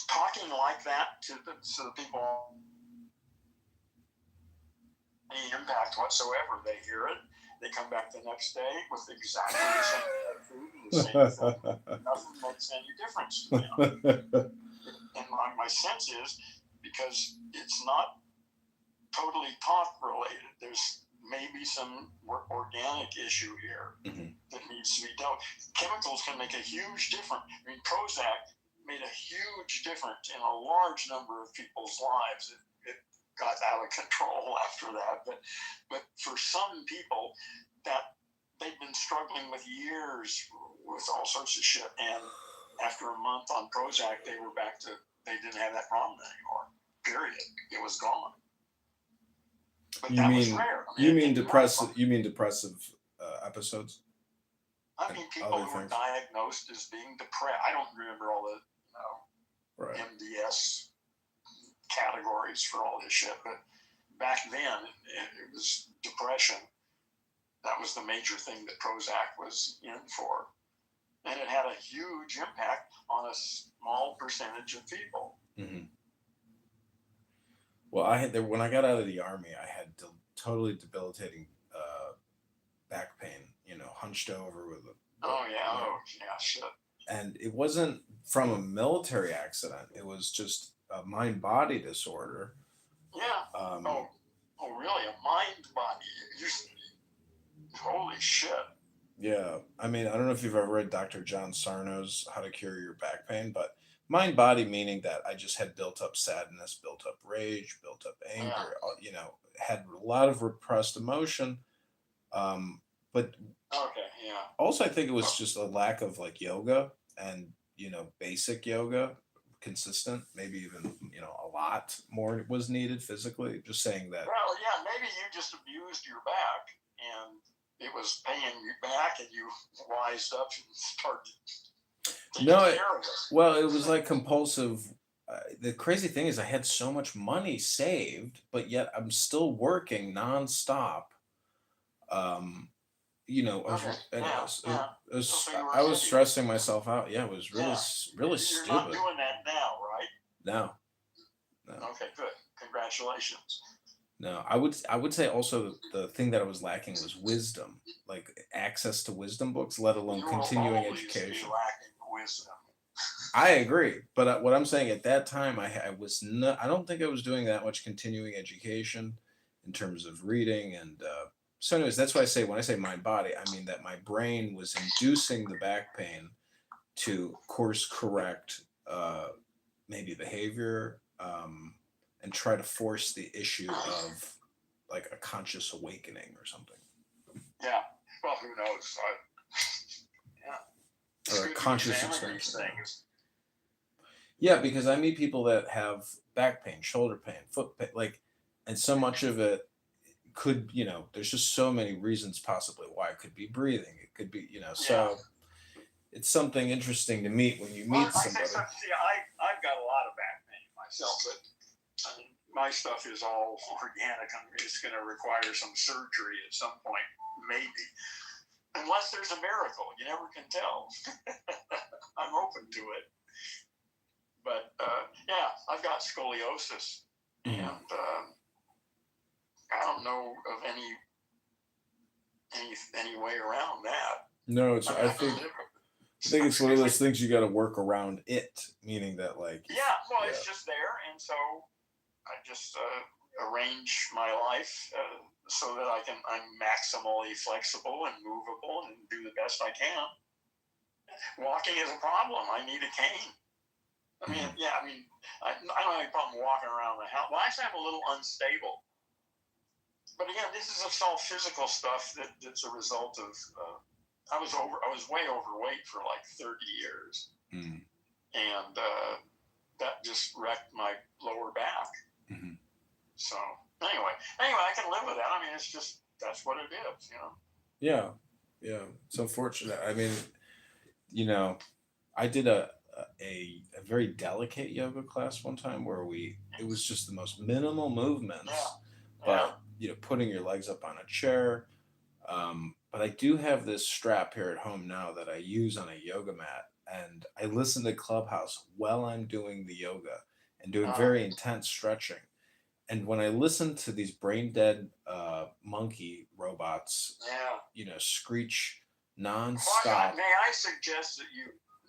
talking like that to the people, any impact whatsoever. They hear it, they come back the next day with exactly the same food and the same thing. Nothing makes any difference to them. And my sense is, because it's not totally talk related, there's maybe some organic issue here that needs to be dealt. Chemicals can make a huge difference. I mean, Prozac made a huge difference in a large number of people's lives. It got out of control after that, but for some people, that they've been struggling with years with all sorts of shit, and after a month on Prozac, they didn't have that problem anymore. Period. It was gone. But was rare. You mean depressive episodes? I mean, people who were diagnosed as being depressed. I don't remember all the MDS categories for all this shit, but back then it was depression. That was the major thing that Prozac was in for, and it had a huge impact on a small percentage of people. Mm-hmm. Well, when I got out of the Army, I had totally debilitating back pain. Hunched over with a. Shit. And it wasn't from a military accident. It was just a mind-body disorder. Yeah. Really? A mind-body? Holy shit. Yeah. I mean, I don't know if you've ever read Dr. John Sarno's How to Cure Your Back Pain, but mind body meaning that I just had built up sadness, built up rage, built up anger, had a lot of repressed emotion. But also I think it was just a lack of like yoga and, basic yoga, consistent. Maybe even, a lot more was needed physically. Just saying that. Well, yeah, maybe you just abused your back, and it was paying you back, and you wised up and started taking care of it. Well, it was like compulsive. The crazy thing is, I had so much money saved, but yet I'm still working nonstop. Okay. I was stressing myself out. Yeah, it was really, really You're stupid. not doing that now, right? No. Okay, good. Congratulations. No, I would say also the thing that I was lacking was wisdom, like access to wisdom books, let alone continuing education. Be lacking wisdom. I agree, but what I'm saying at that time, I was not. I don't think I was doing that much continuing education in terms of reading and. So, anyways, that's why I say when I say mind body, I mean that my brain was inducing the back pain to course correct maybe behavior and try to force the issue of like a conscious awakening or something. Yeah. Well, who knows? Or a conscious expansion. Yeah, because I meet people that have back pain, shoulder pain, foot pain, and so much of it could, there's just so many reasons possibly why. It could be breathing. It could be, so it's something interesting to meet when you meet somebody. I've got a lot of back pain myself, but I mean, my stuff is all organic. I mean, it's going to require some surgery at some point, maybe. Unless there's a miracle. You never can tell. I'm open to it. But, I've got scoliosis. Mm-hmm. And I don't know of any way around that. No, I think it's one of those things you got to work around it, meaning that it's just there, and so I just arrange my life so that I'm maximally flexible and movable and do the best I can. Walking is a problem. I need a cane. I don't have any problem walking around the house. Well, actually, I'm a little unstable. But again, this is all physical stuff that's a result of I was way overweight for like 30 years, and that just wrecked my lower back. Mm-hmm. So anyway, I can live with that. I mean, it's just that's what it is, Yeah, it's unfortunate. I mean, I did a very delicate yoga class one time where it was just the most minimal movements, but putting your legs up on a chair. But I do have this strap here at home now that I use on a yoga mat, and I listen to Clubhouse while I'm doing the yoga and doing very intense stretching. And when I listen to these brain dead monkey robots, screech nonstop. May I suggest that you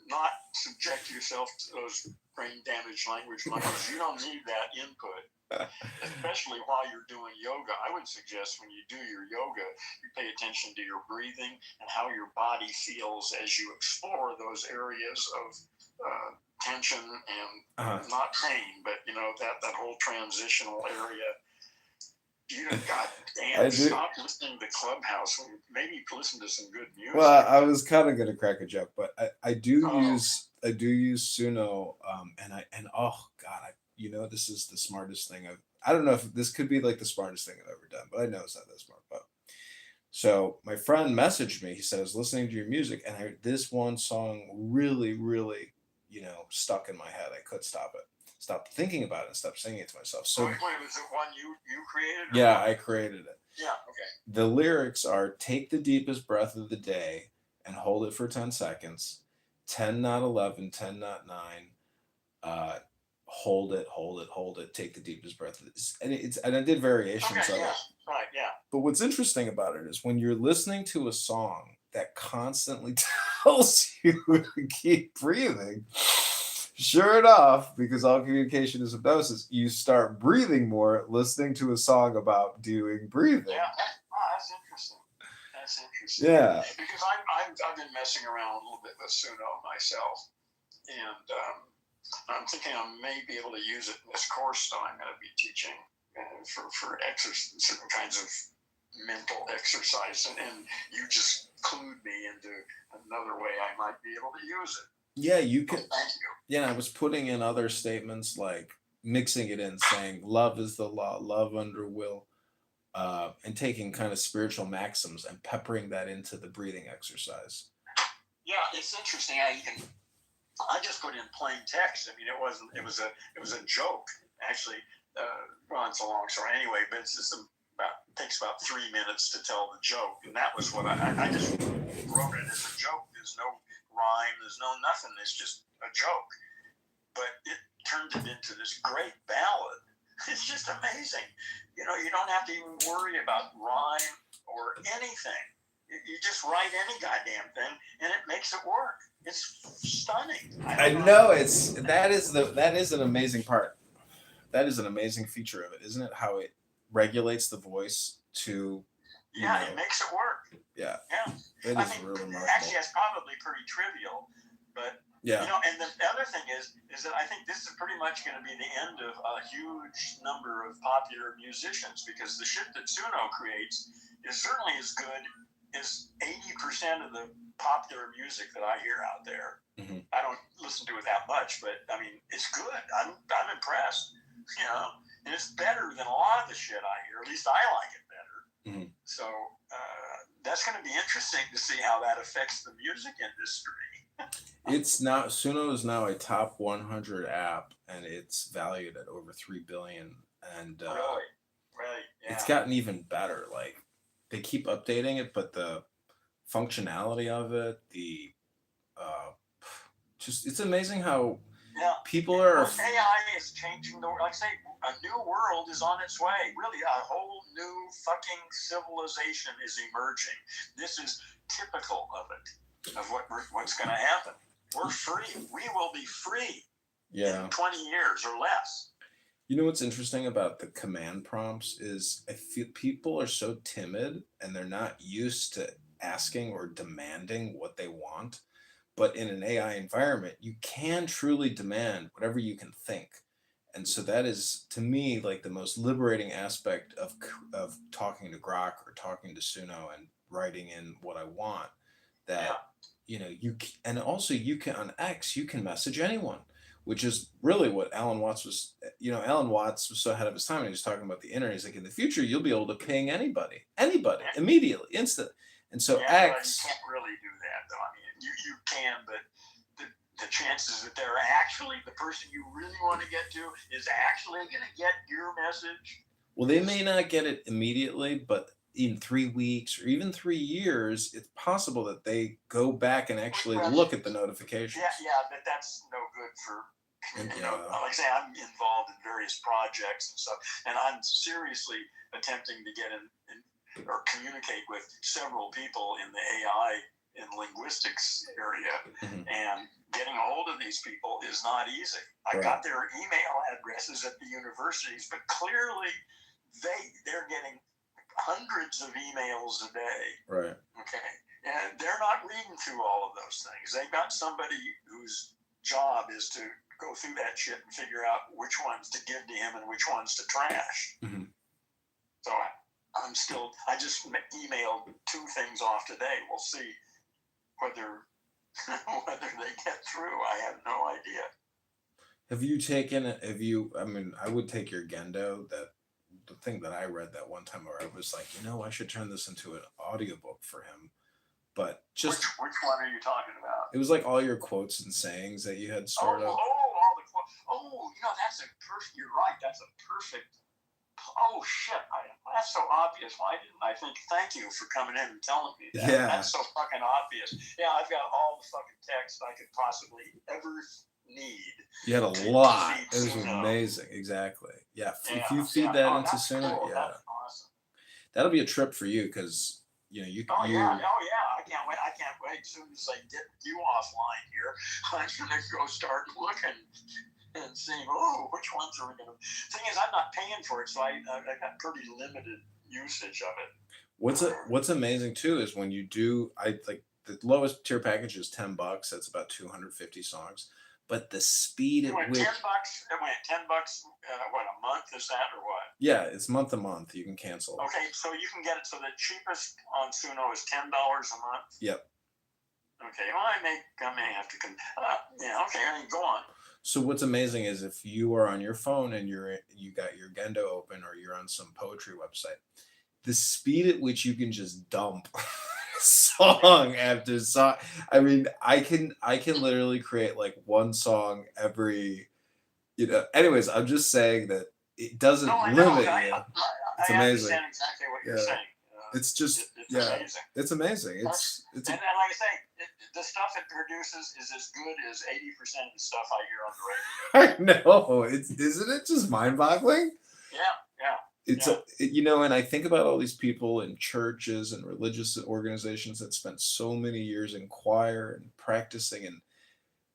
not subject yourself to those brain damaged language monkeys? You don't need that input. Especially while you're doing yoga. I would suggest when you do your yoga, you pay attention to your breathing and how your body feels as you explore those areas of tension and not pain, but that whole transitional area. Stop listening to Clubhouse. Maybe you can listen to some good music. Well, I was kind of gonna crack a joke, but I do use Suno, and oh god, this is the smartest thing I don't know if this could be like the smartest thing I've ever done, but I know it's not that smart. But so my friend messaged me. He said I was listening to your music, and this one song really, really, stuck in my head. I couldn't stop it. Stopped thinking about it and stopped singing it to myself. So wait, was it one you created? Yeah, I created it. Yeah, okay. The lyrics are: take the deepest breath of the day and hold it for 10 seconds. 10, not 11, 10, not 9. Hold it. Take the deepest breath. And I did variations of it. Right, yeah. But what's interesting about it is when you're listening to a song that constantly tells you to keep breathing, sure enough, because all communication is hypnosis, you start breathing more listening to a song about doing breathing. Yeah, that's interesting. Yeah. Because I've been messing around a little bit with Suno myself, and I'm thinking I may be able to use it in this course that I'm going to be teaching for exercise, certain kinds of mental exercise, and you just clued me into another way I might be able to use it. Yeah, you can. Thank you. Yeah, I was putting in other statements like mixing it in, saying love is the law, love under will, and taking kind of spiritual maxims and peppering that into the breathing exercise. Yeah, it's interesting how you can. I just put in plain text. I mean, it wasn't. It was a joke actually. Well, it's a long story anyway, but it's just takes about 3 minutes to tell the joke, and that was what I just wrote it as a joke. There's no rhyme. There's no nothing. It's just a joke, but it turned it into this great ballad. It's just amazing. You know, you don't have to even worry about rhyme or anything. You just write any goddamn thing, and it makes it work. It's stunning. I know that is an amazing part. That is an amazing feature of it, isn't it? How it regulates the voice to. It makes it work. Yeah. Yeah. It is really remarkable. Actually, it's probably pretty trivial, but yeah. You know, and the other thing is that I think this is pretty much going to be the end of a huge number of popular musicians, because the shit that Suno creates is certainly as good as 80% of the popular music that I hear out there. Mm-hmm. I don't listen to it that much, but I mean, it's good. I'm impressed, you know, and it's better than a lot of the shit I hear. At least I like it better. Mm-hmm. So that's going to be interesting to see how that affects the music industry. Suno is now a top 100 app, and it's valued at over $3 billion. And really, yeah. It's gotten even better. Like, they keep updating it, but the functionality of it, it's amazing how people are. AI is changing the world. Like I say, a new world is on its way. Really, a whole new fucking civilization is emerging. This is typical of it, of what's going to happen. We're free. We will be free in 20 years or less. You know what's interesting about the command prompts is I feel people are so timid and they're not used to asking or demanding what they want. But in an AI environment, you can truly demand whatever you can think. And so that is, to me, like the most liberating aspect of talking to Grok or talking to Suno and writing in what I want. That, you know, and also you can, on X, you can message anyone, which is really what Alan Watts was so ahead of his time. And he was talking about the internet. He's like, in the future, you'll be able to ping anybody, immediately, instant. And so X. You can't really do that, though. I mean, you can, but the chances that they're actually the person you really want to get to is actually going to get your message. Well, they may not get it immediately, but in 3 weeks or even 3 years, it's possible that they go back and actually look at the notifications. Yeah, but that's no good for, you know, like I say, I'm involved in various projects and stuff, and I'm seriously attempting to get in or communicate with several people in the AI and linguistics area, and getting a hold of these people is not easy. I got their email addresses at the universities, but clearly they're getting hundreds of emails a day. Right. Okay. And they're not reading through all of those things. They've got somebody whose job is to go through that shit and figure out which ones to give to him and which ones to trash. Mm-hmm. So I just emailed 2 things off today. We'll see whether they get through. I have no idea. I mean, I would take your Gendo, the thing that I read that one time where I was like, you know, I should turn this into an audiobook for him. But just which one are you talking about? It was like all your quotes and sayings that you had stored up. All the quotes. Oh, you know, that's a perfect. You're right. That's a perfect. Oh shit! That's so obvious. Why didn't I think? Thank you for coming in and telling me that. Yeah. That's so fucking obvious. Yeah, I've got all the fucking text I could possibly ever need. You had a lot. It was amazing. Exactly. Yeah. If you feed that into Suno, cool. That's awesome. That'll be a trip for you because you know you. Oh yeah. I can't wait. As soon as I get you offline here, I'm gonna go start looking and seeing, which ones are we going to... Thing is, I'm not paying for it, so I got pretty limited usage of it. What's amazing, too, is when you do... the lowest tier package is $10. That's about 250 songs. But the speed at which... $10, what, a month is that, or what? Yeah, it's month to month. You can cancel. Okay, so you can get it... So the cheapest on Suno is $10 a month? Yep. Okay, well, I may have to. Yeah, okay, I mean, go on. So what's amazing is if you are on your phone and you got your Gendo open or you're on some poetry website, the speed at which you can just dump song after song. I mean, I can literally create like one song every, anyways, I'm just saying that it doesn't limit you. It's I amazing. understand exactly what you're saying. It's just it's amazing. It's amazing. And like I say, the stuff it produces is as good as 80% of the stuff I hear on the radio. I know. Isn't it just mind-boggling? Yeah. It's and I think about all these people in churches and religious organizations that spent so many years in choir and practicing and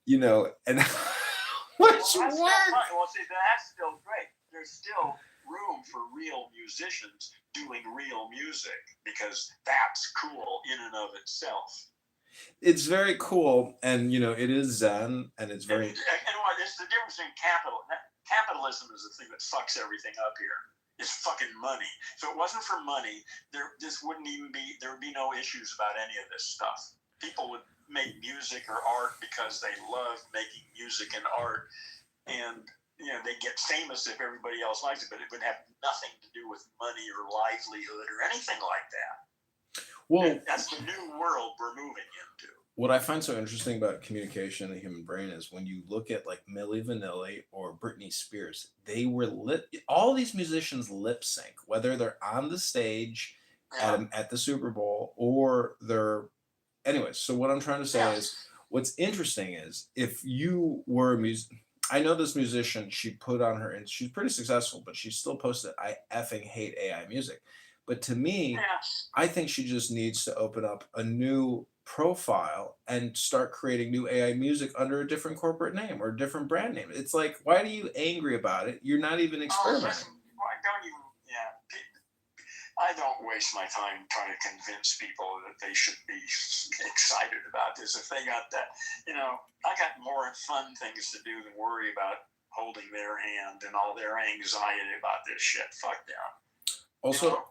and much work. Well, see, that's still great. There's still room for real musicians doing real music because that's cool in and of itself. It's very cool, and it is Zen, and it's very. And what? It's the difference between capitalism is the thing that fucks everything up here. It's fucking money. If it wasn't for money, there would be no issues about any of this stuff. People would make music or art because they love making music and art, and they get famous if everybody else likes it, but it would have nothing to do with money or livelihood or anything like that. Well, that's the new world we're moving into. What I find so interesting about communication in the human brain is when you look at like Milli Vanilli or Britney Spears, all these musicians lip sync, whether they're on the stage at the Super Bowl or they're. Anyways, so what I'm trying to say is what's interesting is if you were a I know this musician, she put on her, and she's pretty successful, but she still posted, I effing hate AI music. But to me, I think she just needs to open up a new profile and start creating new AI music under a different corporate name or a different brand name. It's like, why are you angry about it? You're not even experimenting. I don't waste my time trying to convince people that they should be excited about this. If they got that, I got more fun things to do than worry about holding their hand and all their anxiety about this shit. Fuck them.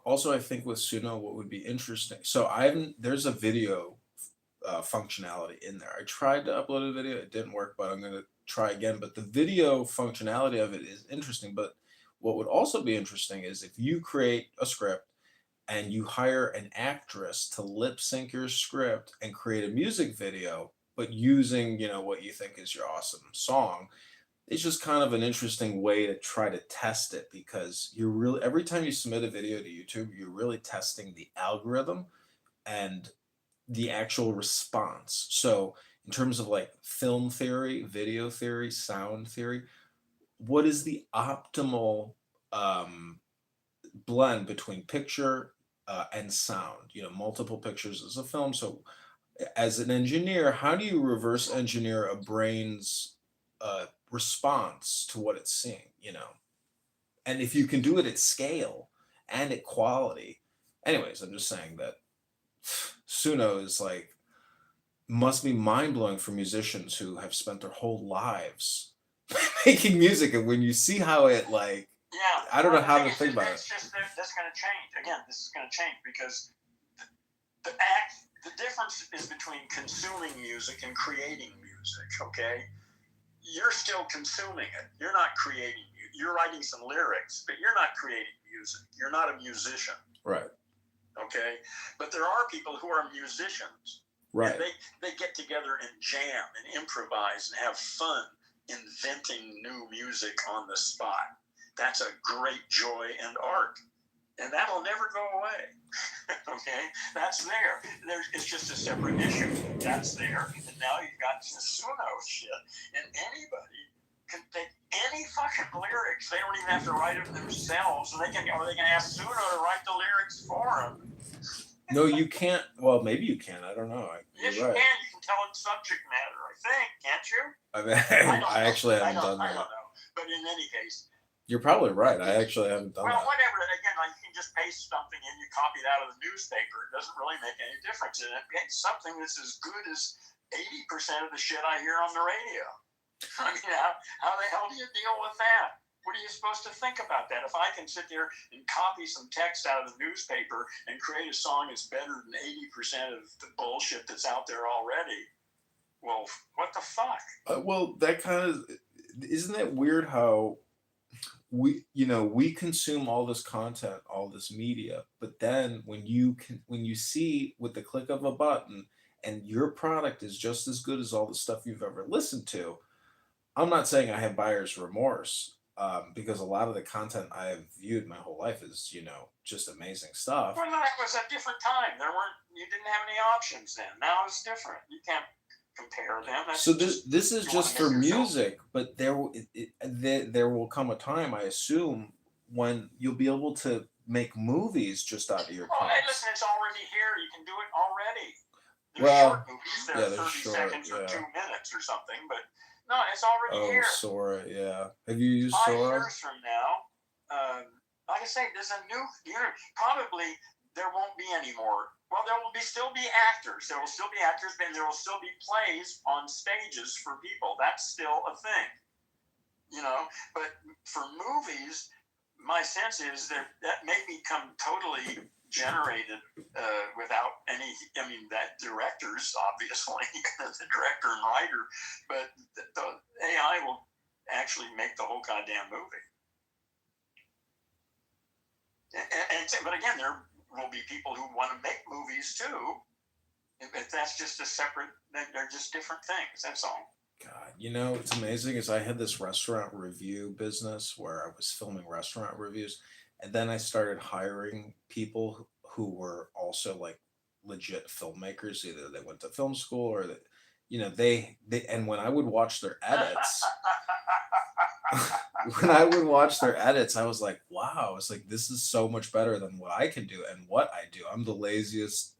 Also, I think with Suno, what would be interesting. So there's a video functionality in there. I tried to upload a video, it didn't work, but I'm going to try again. But the video functionality of it is interesting. But what would also be interesting is if you create a script and you hire an actress to lip sync your script and create a music video, but using, what you think is your awesome song, it's just kind of an interesting way to try to test it because every time you submit a video to YouTube, you're really testing the algorithm and the actual response. So in terms of like film theory, video theory, sound theory, what is the optimal blend between picture and sound? Multiple pictures as a film. So as an engineer, how do you reverse engineer a brain's response to what it's seeing? And if you can do it at scale and at quality. Anyways, I'm just saying that Suno is must be mind-blowing for musicians who have spent their whole lives making music, and when you see how it I don't know how to think about it. It's just that's going to change. Again, this is going to change because the difference is between consuming music and creating music. Okay, you're still consuming it. You're not creating. You're writing some lyrics, but you're not creating music. You're not a musician. Right. Okay, but there are people who are musicians. Right. And they get together and jam and improvise and have fun inventing new music on the spot. That's a great joy and art. And that'll never go away. Okay? That's there. It's just a separate issue. That's there. And now you've got the Suno shit. And anybody can take any fucking lyrics. They don't even have to write them themselves. Or they can ask Suno to write the lyrics for them. No, you can't. Well, maybe you can. I don't know. Yes, you can. You can tell it subject matter, I think. Can't you? I mean, I actually haven't done that. I don't know. But in any case, you're probably right. I actually haven't done that. Well, whatever. Again, you can just paste something in, you copy it out of the newspaper. It doesn't really make any difference. And it's something that's as good as 80% of the shit I hear on the radio. I mean, how the hell do you deal with that? What are you supposed to think about that? If I can sit there and copy some text out of the newspaper and create a song that's better than 80% of the bullshit that's out there already, well, what the fuck? Well, that kind of isn't that weird how we consume all this content, all this media, but then when you see with the click of a button and your product is just as good as all the stuff you've ever listened to. I'm not saying I have buyer's remorse, because a lot of the content I have viewed my whole life is, just amazing stuff. Well, no, it was a different time. You didn't have any options then. Now it's different. You can't compare them. So this is just for music, but there will come a time, I assume, when you'll be able to make movies just out of your Oh, hey, clips. listen, it's already here. You can do it already. There's Well, short movies. They're yeah, they're 30 short, seconds or yeah. 2 minutes or something, but no, it's already Oh, here. Sora, yeah. Have you used 5 Sora? years from now, like I say, there's a new probably there won't be any more. Well, there will still be actors. There will still be actors, and there will still be plays on stages for people. That's still a thing, But for movies, my sense is that may become totally generated without any. I mean, that directors obviously, the director and writer, but the AI will actually make the whole goddamn movie. But again, there will be people who want to make movies too. But that's just a separate. They're just different things. That's all. God, what's amazing is I had this restaurant review business where I was filming restaurant reviews, and then I started hiring people who were also like legit filmmakers. Either they went to film school or that, they and when I would watch their edits. When I would watch their edits, I was like, wow, it's like this is so much better than what I can do and what I do. I'm the laziest,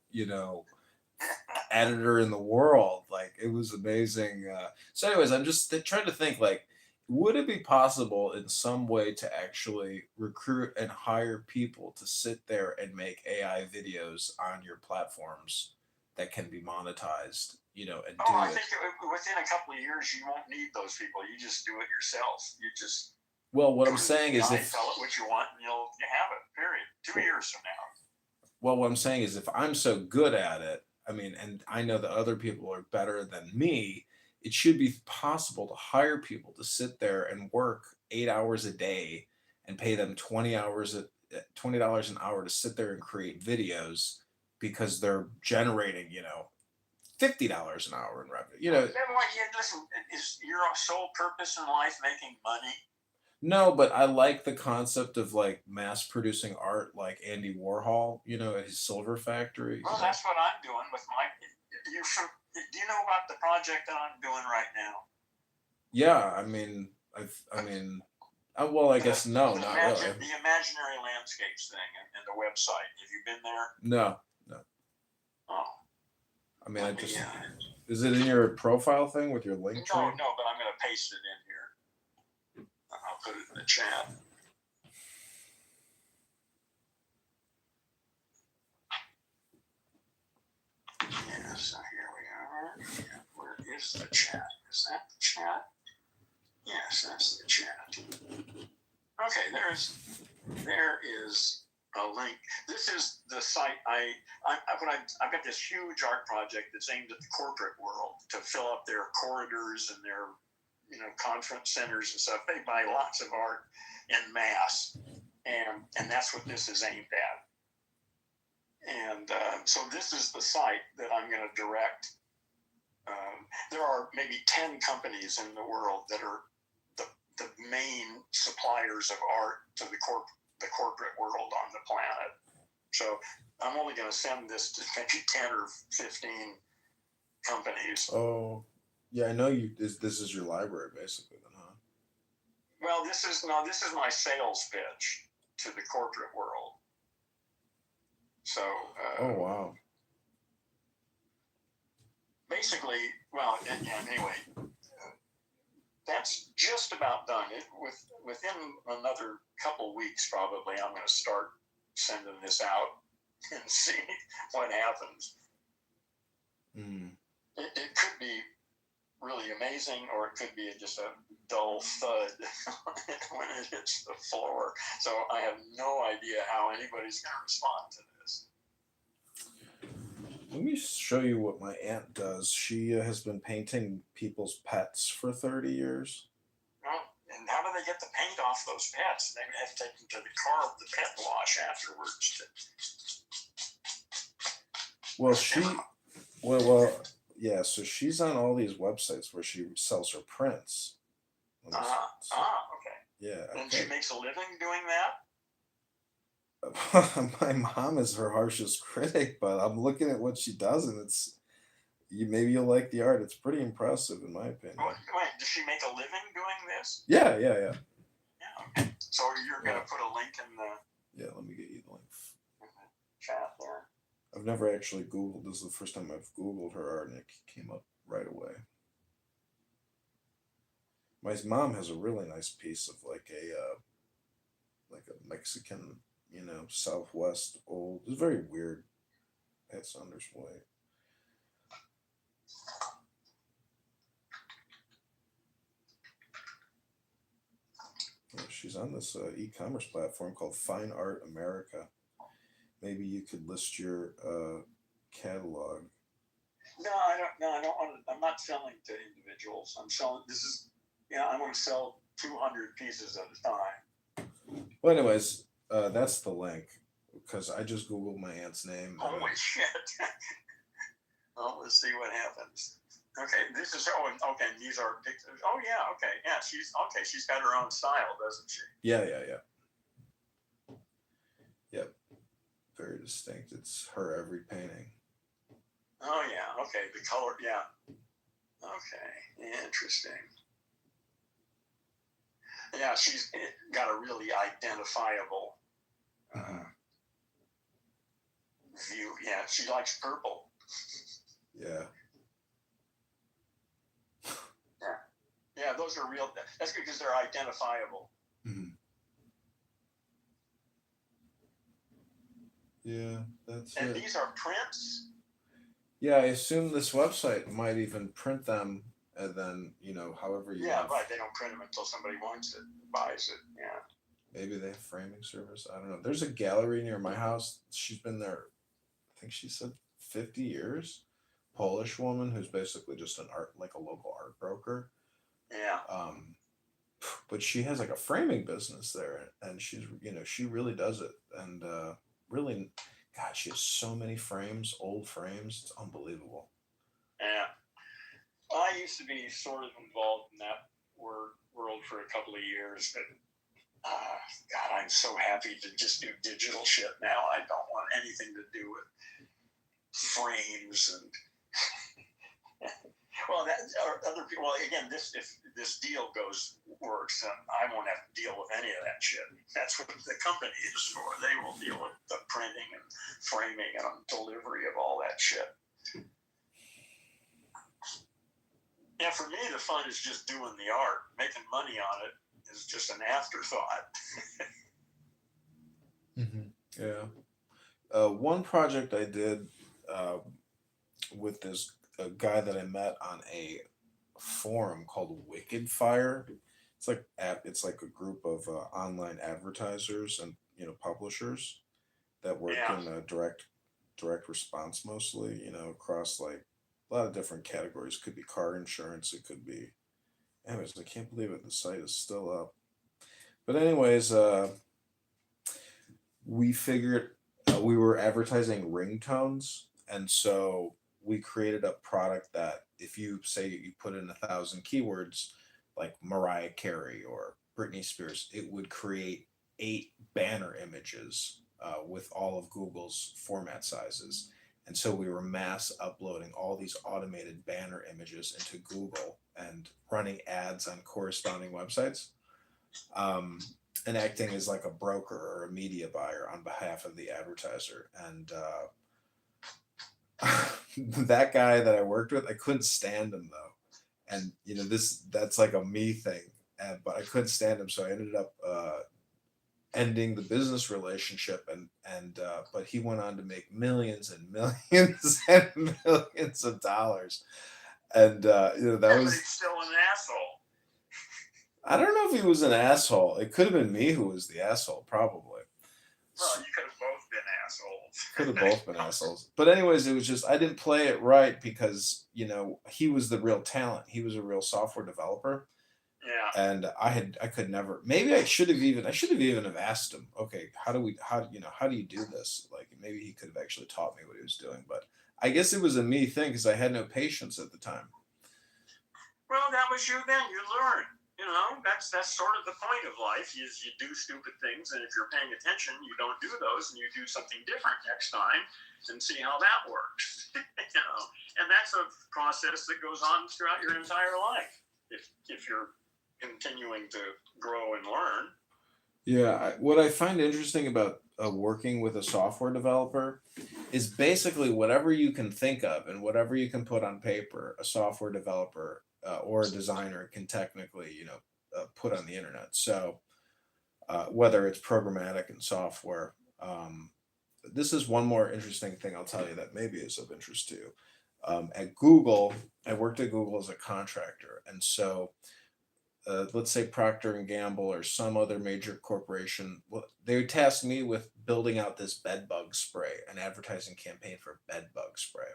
editor in the world. Like, it was amazing. So anyways, I'm just trying to think, like, would it be possible in some way to actually recruit and hire people to sit there and make AI videos on your platforms that can be monetized, and do I it? think within a couple of years, you won't need those people. You just do it yourself. You just Well, what I'm saying is tell it what you want, and you'll have it. Period. 2 years from now. Well, what I'm saying is if I'm so good at it, I mean, and I know that other people are better than me, it should be possible to hire people to sit there and work 8 hours a day and pay them $20 an hour to sit there and create videos because they're generating, $50 an hour in revenue. Listen, is your sole purpose in life making money? No, but I like the concept of like mass producing art, like Andy Warhol, at his Silver Factory. Well, that's what I'm doing with my. Do you know about the project that I'm doing right now? Yeah, I mean, well, I guess no, not really. The Imaginary Landscapes thing and the website. Have you been there? No. Oh. I mean, is it in your profile thing with your link tree? No, but I'm going to paste it in here. I'll put it in the chat. Yeah, so here we are. Yeah, where is the chat? Is that the chat? Yes, that's the chat. Okay, there is a link. This is the site. I've got this huge art project that's aimed at the corporate world to fill up their corridors and their conference centers and stuff. They buy lots of art en masse, and that's what this is aimed at. And so this is the site that I'm going to direct. There are maybe 10 companies in the world that are the main suppliers of art to the corporate world on the planet. So I'm only going to send this to maybe 10 or 15 companies. Oh, yeah, I know you. This is your library, basically, then, huh? Well, this is my sales pitch to the corporate world. So. Oh wow. Basically, well, anyway, that's just about done. Within another couple weeks, probably, I'm going to start sending this out and see what happens. Mm. It could be really amazing, or it could be just a dull thud when it hits the floor. So I have no idea how anybody's going to respond to this. Let me show you what my aunt does. She has been painting people's pets for 30 years. Well, and how do they get the paint off those pets? They have to take them to the pet wash afterwards. Yeah, so she's on all these websites where she sells her prints. Okay. Yeah. And she makes a living doing that? My mom is her harshest critic, but I'm looking at what she does, and maybe you'll like the art. It's pretty impressive, in my opinion. Wait, does she make a living doing this? Yeah. Yeah. Okay. So you're gonna put a link in the Yeah, let me get you the link. chat there. I've never actually Googled. This is the first time I've Googled her art, and it came up right away. My mom has a really nice piece of like a Mexican, Southwest old. It's very weird. Pat Saunders White. Yeah, she's on this e-commerce platform called Fine Art America. Maybe you could list your catalog. No, I don't want to. I'm not selling to individuals. I'm selling. I want to sell 200 pieces at a time. Well, anyways, that's the link because I just Googled my aunt's name. Holy shit! Well, let's see what happens. Okay, this is okay. These are pictures. Oh yeah, okay, yeah. She's got her own style, doesn't she? Yeah. Yep. Very distinct. It's her every painting. Oh yeah, okay. The color, yeah. Okay, interesting. Yeah, she's got a really identifiable view. Yeah, she likes purple. Yeah. Yeah, those are real. That's because they're identifiable. Mm-hmm. Yeah, that's and it. These are prints? Yeah, I assume this website might even print them and then, however you Yeah, right. They don't print them until somebody wants it, buys it. Yeah. Maybe they have framing service. I don't know. There's a gallery near my house. She's been there, I think she said 50 years. Polish woman who's basically just a local art broker. Yeah. But she has like a framing business there, and she's she really does it, and really, God, she has so many frames, old frames. It's unbelievable. Yeah. I used to be sort of involved in that world for a couple of years, but God, I'm so happy to just do digital shit now. I don't want anything to do with frames and. Well, other people. Well, again, if this deal works, then I won't have to deal with any of that shit. That's what the company is for. They will deal with the printing and framing and delivery of all that shit. Yeah, for me, the fun is just doing the art. Making money on it is just an afterthought. Yeah. One project I did with this guy that I met on a forum called Wicked Fire. It's like a group of online advertisers and publishers that work in direct response mostly. Across like a lot of different categories. Could be car insurance. It could be. Anyways, I can't believe it. The site is still up. But anyways, we figured we were advertising ringtones, and so we created a product that if you say you put in 1,000 keywords like Mariah Carey or Britney Spears, it would create 8 banner images with all of Google's format sizes. And so we were mass uploading all these automated banner images into Google and running ads on corresponding websites, and acting as like a broker or a media buyer on behalf of the advertiser. And that guy that I worked with, I couldn't stand him though. And that's like a me thing. But I couldn't stand him, so I ended up ending the business relationship. But he went on to make millions and millions and millions of dollars. And that But was. he's still an asshole. I don't know if he was an asshole. It could have been me who was the asshole, probably. Well, you could have both been assholes. Could have both been assholes. But anyways, it was just I didn't play it right because he was the real talent. He was a real software developer, Yeah. and I could never. Maybe I should have even have asked him. Okay, how do you do this? Like maybe he could have actually taught me what he was doing. But I guess it was a me thing because I had no patience at the time. Well, that was you then. You learn. That's sort of the point of life is you do stupid things, and if you're paying attention, you don't do those, and you do something different next time and see how that works. And that's a process that goes on throughout your entire life if you're continuing to grow and learn. Yeah, what I find interesting about working with a software developer is basically whatever you can think of and whatever you can put on paper, a software developer or a designer can technically, put on the internet. So whether it's programmatic and software, this is one more interesting thing I'll tell you that maybe is of interest to you. At Google, I worked at Google as a contractor, and so let's say Procter and Gamble or some other major corporation, well, they tasked me with building out this bed bug spray, an advertising campaign for bed bug spray.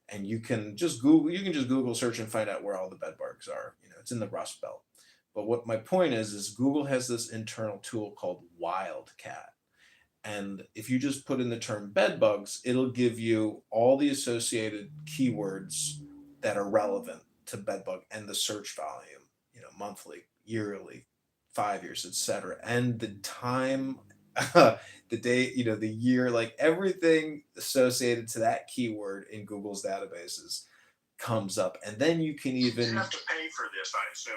And you can just Google search and find out where all the bed bugs are. It's in the Rust Belt. But what my point is Google has this internal tool called Wildcat. And if you just put in the term bed bugs, it'll give you all the associated keywords that are relevant to bed bug and the search volume, monthly, yearly, 5 years, etc. And the time, the day, the year, like everything associated to that keyword in Google's databases comes up. And then you can even. You have to pay for this, I assume.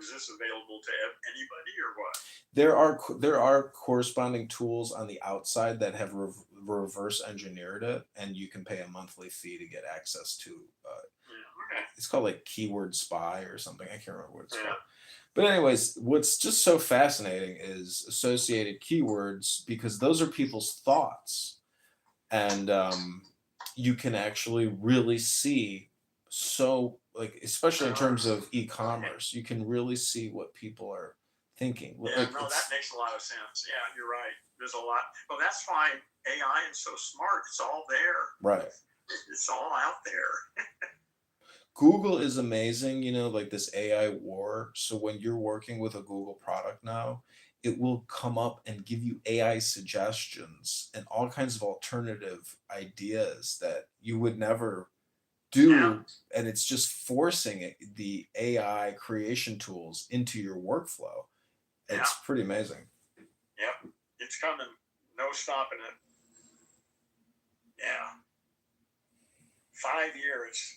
Is this available to anybody or what? There are corresponding tools on the outside that have reverse engineered it, and you can pay a monthly fee to get access to. Okay. It's called like Keyword Spy or something. I can't remember what it's called. But anyways, what's just so fascinating is associated keywords because those are people's thoughts, and you can actually really see. So, like, especially in terms of e-commerce, you can really see what people are thinking. Yeah, no, that makes a lot of sense. Yeah, you're right. There's a lot. Well, that's why AI is so smart. It's all there. Right. It's all out there. Google is amazing, like this AI war. So when you're working with a Google product now, it will come up and give you AI suggestions and all kinds of alternative ideas that you would never do. Yeah. And it's just forcing the AI creation tools into your workflow. It's pretty amazing. Yep. It's coming. No stopping it. Yeah. 5 years.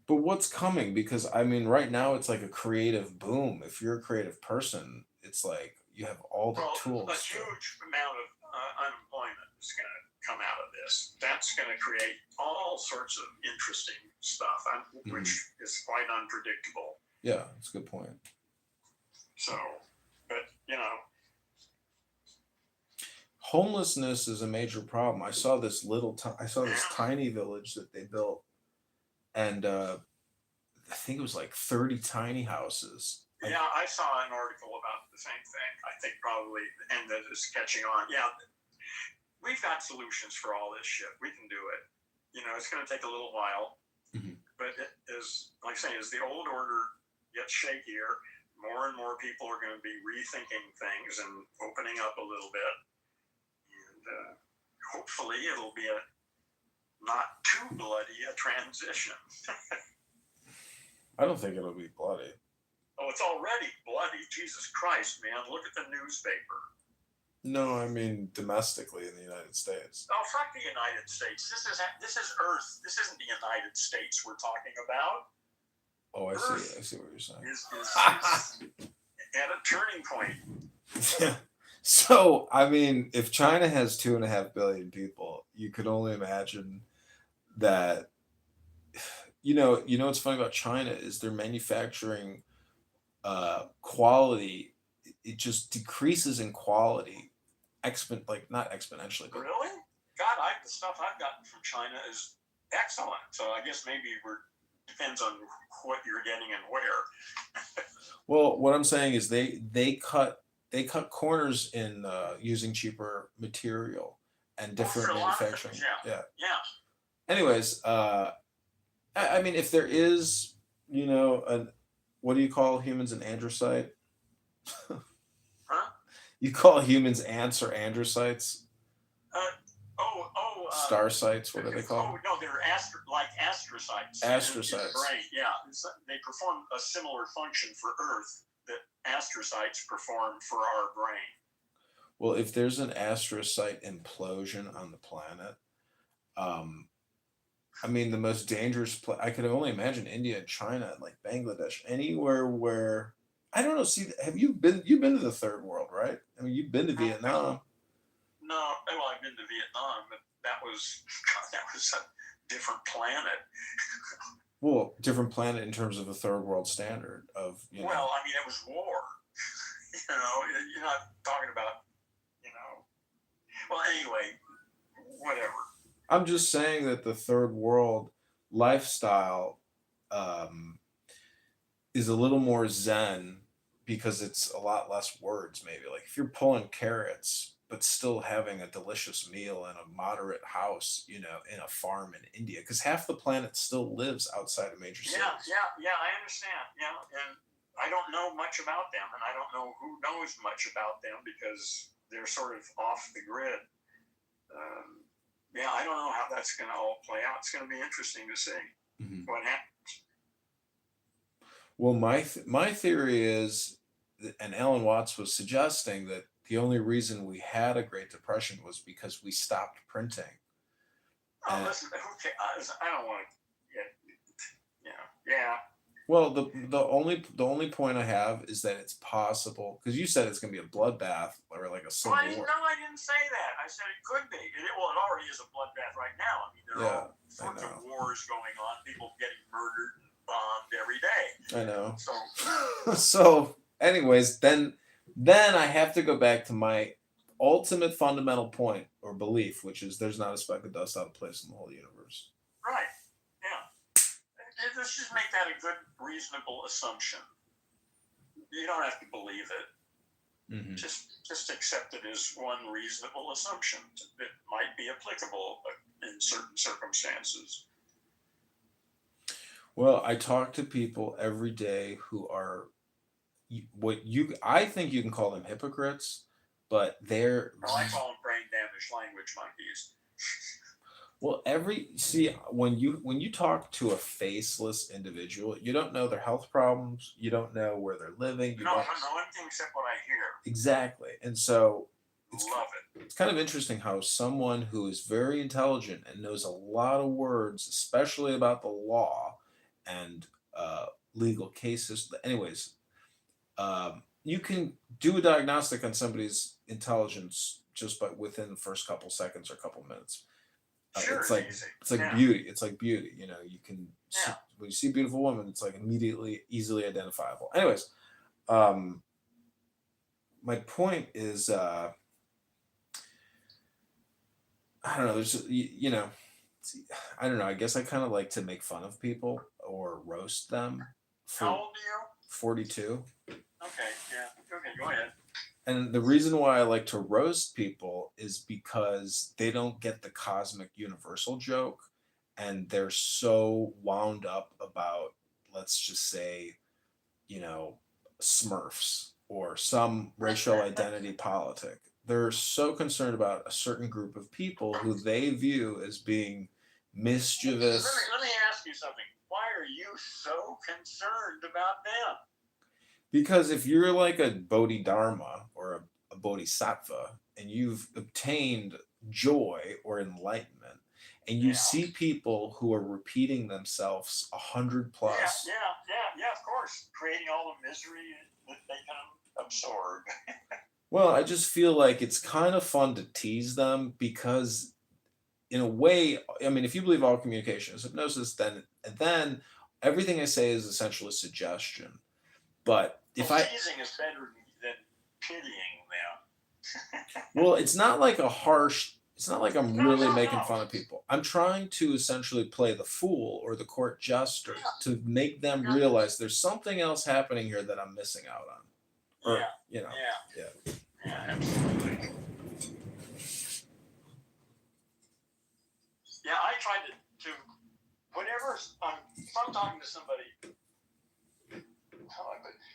But what's coming? Because I mean, right now it's like a creative boom. If you're a creative person, it's like you have all the tools. A huge amount of unemployment is going to come out of this. That's going to create all sorts of interesting stuff, which is quite unpredictable. Yeah, that's a good point. So, but homelessness is a major problem. I saw this tiny village that they built. And I think it was like 30 tiny houses. Yeah, I saw an article about the same thing. I think probably, and that is catching on. Yeah, we've got solutions for all this shit. We can do it. It's going to take a little while. Mm-hmm. But as the old order gets shakier, more and more people are going to be rethinking things and opening up a little bit. And hopefully it'll be not too bloody a transition. I don't think it'll be bloody. Oh, it's already bloody. Jesus Christ, man. Look at the newspaper. No, I mean domestically in the United States. Oh, fuck the United States. This is Earth. This isn't the United States we're talking about. Oh, I see what you're saying. Is at a turning point. So, I mean, if China has 2.5 billion people, you could only imagine that, what's funny about China is their manufacturing quality, it just decreases in quality, not exponentially. But really? God, the stuff I've gotten from China is excellent. So I guess maybe we're Depends on what you're getting and where. Well, what I'm saying is they cut corners in using cheaper material and different For a lot of manufacturing. things, yeah. Anyways, I mean, if there is, what do you call humans an androcyte? Huh? You call humans ants or androcytes? Star sites, what are they called? Oh no, they're astrocytes. Astrocytes. Right, yeah. They perform a similar function for Earth that astrocytes perform for our brain. Well, if there's an astrocyte implosion on the planet, I mean, the most dangerous place, I could only imagine India and China and like Bangladesh, anywhere where, I don't know, see, you've been to the third world, right? I mean, you've been to Vietnam. No, well, I've been to Vietnam, but that was a different planet. Well, different planet in terms of a third world standard of, Well, I mean, it was war. You're not talking about, Well, anyway, whatever. I'm just saying that the third world lifestyle is a little more zen because it's a lot less words, maybe. Like if you're pulling carrots, but still having a delicious meal in a moderate house, in a farm in India, because half the planet still lives outside of major cities. Yeah, I understand. Yeah, and I don't know much about them, and I don't know who knows much about them because they're sort of off the grid. I don't know how that's going to all play out. It's going to be interesting to see what happens. Well, my theory is, and Alan Watts was suggesting that the only reason we had a Great Depression was because we stopped printing. Listen, I don't want to get, yeah. Well, the only point I have is that it's possible, because you said it's going to be a bloodbath or like a civil war. No, I didn't say that. I said it could be. It already is a bloodbath right now. I mean, there are all sorts of wars going on, people getting murdered and bombed every day. I know. So, so anyways, then I have to go back to my ultimate fundamental point or belief, which is there's not a speck of dust out of place in the whole universe. Right. Let's just make that a good, reasonable assumption. You don't have to believe it. Mm-hmm. Just accept it as one reasonable assumption that might be applicable in certain circumstances. Well, I talk to people every day who are I think you can call them hypocrites, but they're. Well, I call them brain damaged language monkeys. Well, when you talk to a faceless individual, you don't know their health problems, you don't know where they're living. No, anything except what I hear. Exactly, and so love it. It's kind of interesting how someone who is very intelligent and knows a lot of words, especially about the law and legal cases. Anyways, you can do a diagnostic on somebody's intelligence just within the first couple seconds or couple minutes. Sure, it's like beauty. It's like beauty. You can see, when you see a beautiful woman, it's like immediately, easily identifiable. Anyways, my point is, I don't know. There's, I don't know. I guess I kind of like to make fun of people or roast them. How old are you? 42. Okay, yeah. Okay, go ahead. And the reason why I like to roast people is because they don't get the cosmic universal joke, and they're so wound up about, let's just say, Smurfs or some racial identity politic. They're so concerned about a certain group of people who they view as being mischievous. Let me ask you something. Why are you so concerned about them? Because if you're like a Bodhidharma or a Bodhisattva and you've obtained joy or enlightenment, and you see people who are repeating themselves 100 plus. Yeah, of course. Creating all the misery that they can absorb. Well, I just feel like it's kind of fun to tease them because, in a way, I mean, if you believe all communication is hypnosis, then everything I say is essentially suggestion. But teasing is better than pitying them. Well, it's not like a harsh It's not like I'm really making fun of people. I'm trying to essentially play the fool or the court jester to make them realize there's something else happening here that I'm missing out on. Or, you know, Yeah, absolutely. Yeah, I try to whenever if I'm talking to somebody,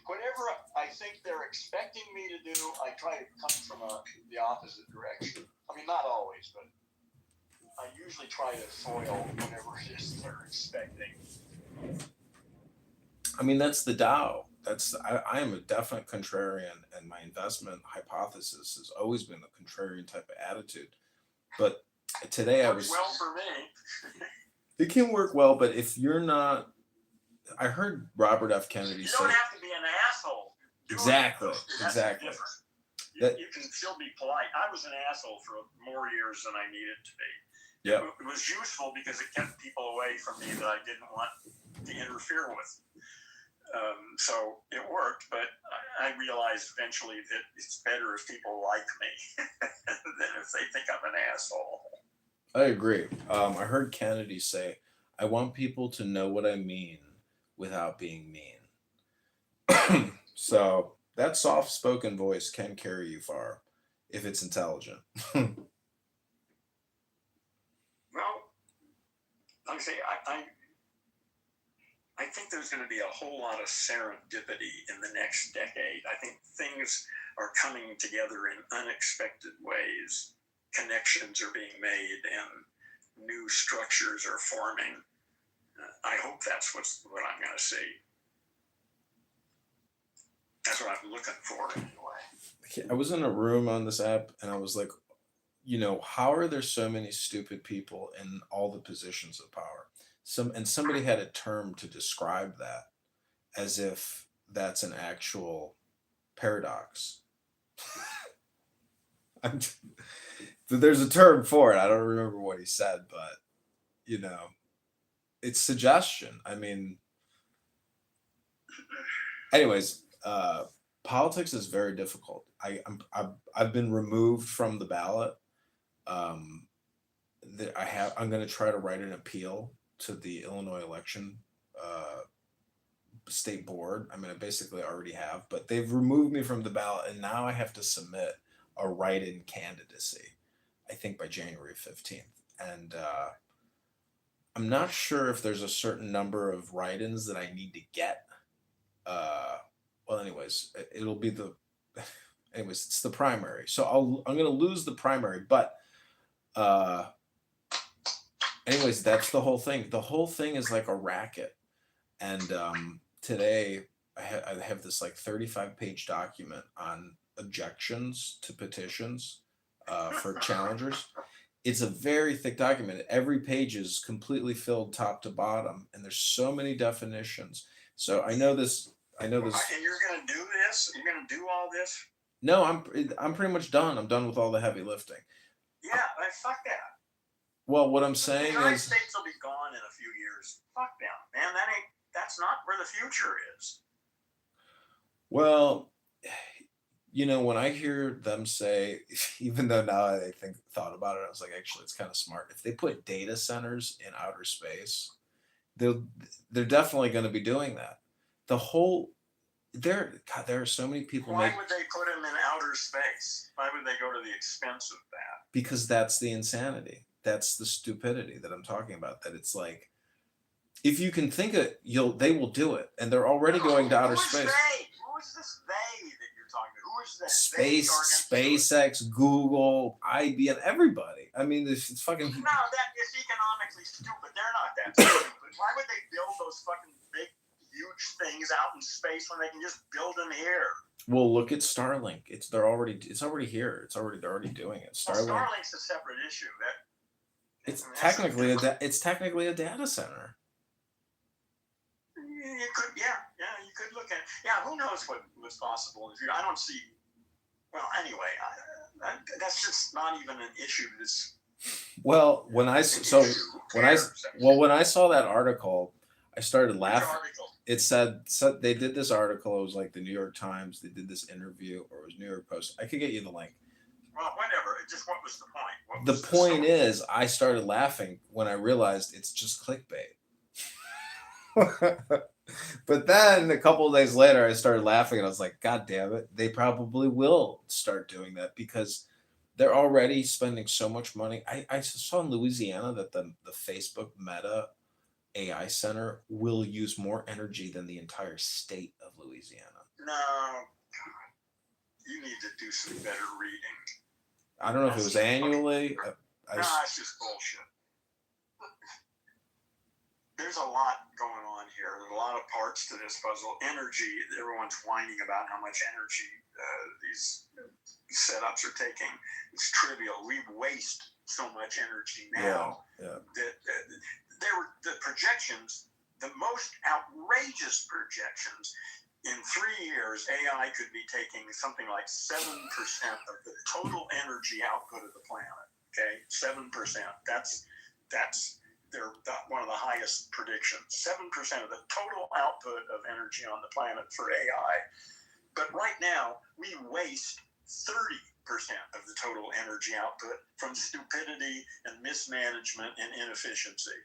whatever I think they're expecting me to do, I try to come from the opposite direction. I mean, not always, but I usually try to foil whatever it is they're expecting. I mean, that's the Tao. I am a definite contrarian, and my investment hypothesis has always been a contrarian type of attitude. But today I was. Well, for me, it can work well, but if you're not, I heard Robert F. Kennedy say. You don't have to be an asshole. Exactly. You can still be polite. I was an asshole for more years than I needed to be. Yeah. It was useful because it kept people away from me that I didn't want to interfere with. So it worked, but I realized eventually that it's better if people like me than if they think I'm an asshole. I agree. I heard Kennedy say, I want people to know what I mean without being mean. So that soft-spoken voice can carry you far if it's intelligent. Well, like I say, I think there's going to be a whole lot of serendipity in the next decade. I think things are coming together in unexpected ways. Connections are being made and new structures are forming. I hope that's what I'm going to see. That's what I'm looking for anyway. I was in a room on this app and I was like, how are there so many stupid people in all the positions of power? Somebody had a term to describe that as if that's an actual paradox. There's a term for it. I don't remember what he said, but it's suggestion. I mean, anyways, politics is very difficult. I've been removed from the ballot. I'm going to try to write an appeal to the Illinois election state board. I mean, I basically already have, but they've removed me from the ballot, and now I have to submit a write-in candidacy, I think by January 15th. And I'm not sure if there's a certain number of write-ins that I need to get. Well, anyways, it'll be it's the primary. So I'm going to lose the primary, but anyways, that's the whole thing. The whole thing is like a racket. And today I have this like 35-page document on objections to petitions for challengers. It's a very thick document. Every page is completely filled top to bottom, and there's so many definitions. So I know this. And you're going to do this? You're going to do all this? No, I'm pretty much done. I'm done with all the heavy lifting. Yeah, fuck that. Well, what I'm saying the United is, States will be gone in a few years. Fuck them, man. That's not where the future is. Well, when I hear them say, even though now I thought about it, I was like, actually, it's kind of smart. If they put data centers in outer space, they're definitely going to be doing that. There are so many people. Why would they put them in outer space? Why would they go to the expense of that? Because that's the insanity. That's the stupidity that I'm talking about. That it's like, if you can think it, they will do it, and they're already going to outer space. Who is this they that you're talking to? Who is Space, this? SpaceX, Google, IBM, everybody. I mean, it's fucking. No, that is economically stupid. They're not that stupid. Why would they build those fucking big, huge things out in space when they can just build them here? Well, look at Starlink. It's already here. They're already doing it. Starlink's a separate issue. It's technically a data center. You could look at it. Yeah, who knows what was possible in the future? I don't see. Well, anyway, that's just not even an issue. Well, when I saw that article, I started laughing. It said they did this article. It was like the New York Times. They did this interview, or it was New York Post. I could get you the link. Well, whatever. just what was the point? What The was point is, I started laughing when I realized it's just clickbait. But then a couple of days later, I started laughing and I was like, God damn it. They probably will start doing that because they're already spending so much money. I saw in Louisiana that the Facebook Meta AI Center will use more energy than the entire state of Louisiana. No, you need to do some better reading. I don't know if it was annually. No, it's just bullshit. There's a lot going on here. There's a lot of parts to this puzzle. Energy, everyone's whining about how much energy these setups are taking. It's trivial. We waste so much energy now that the projections, the most outrageous projections, in 3 years, AI could be taking something like 7% of the total energy output of the planet. Okay, 7%. That's one of the highest predictions. 7% of the total output of energy on the planet for AI. But right now, we waste 30% of the total energy output from stupidity and mismanagement and inefficiency.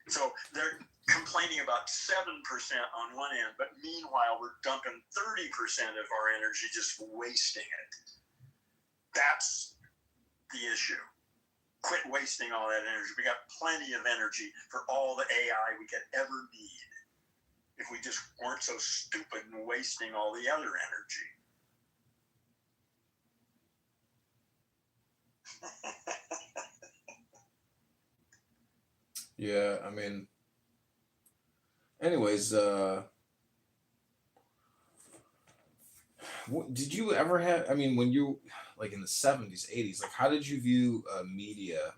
So they're complaining about 7% on one end, but meanwhile, we're dumping 30% of our energy, just wasting it. That's the issue. Quit wasting all that energy. We got plenty of energy for all the AI we could ever need if we just weren't so stupid and wasting all the other energy. Yeah, I mean, anyways, did you ever have, I mean, when you, like in the 70s, 80s, like how did you view media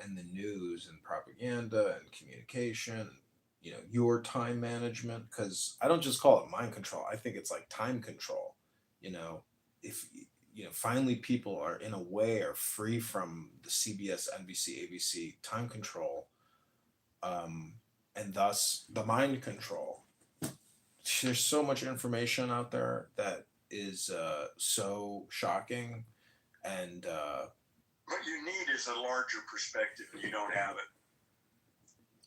and the news and propaganda and communication, and, you know, your time management? Because I don't just call it mind control. I think it's like time control. You know, if, you know, finally people are in a way are free from the CBS, NBC, ABC time control, and thus the mind control. There's so much information out there that is so shocking, and what you need is a larger perspective, and you don't have it.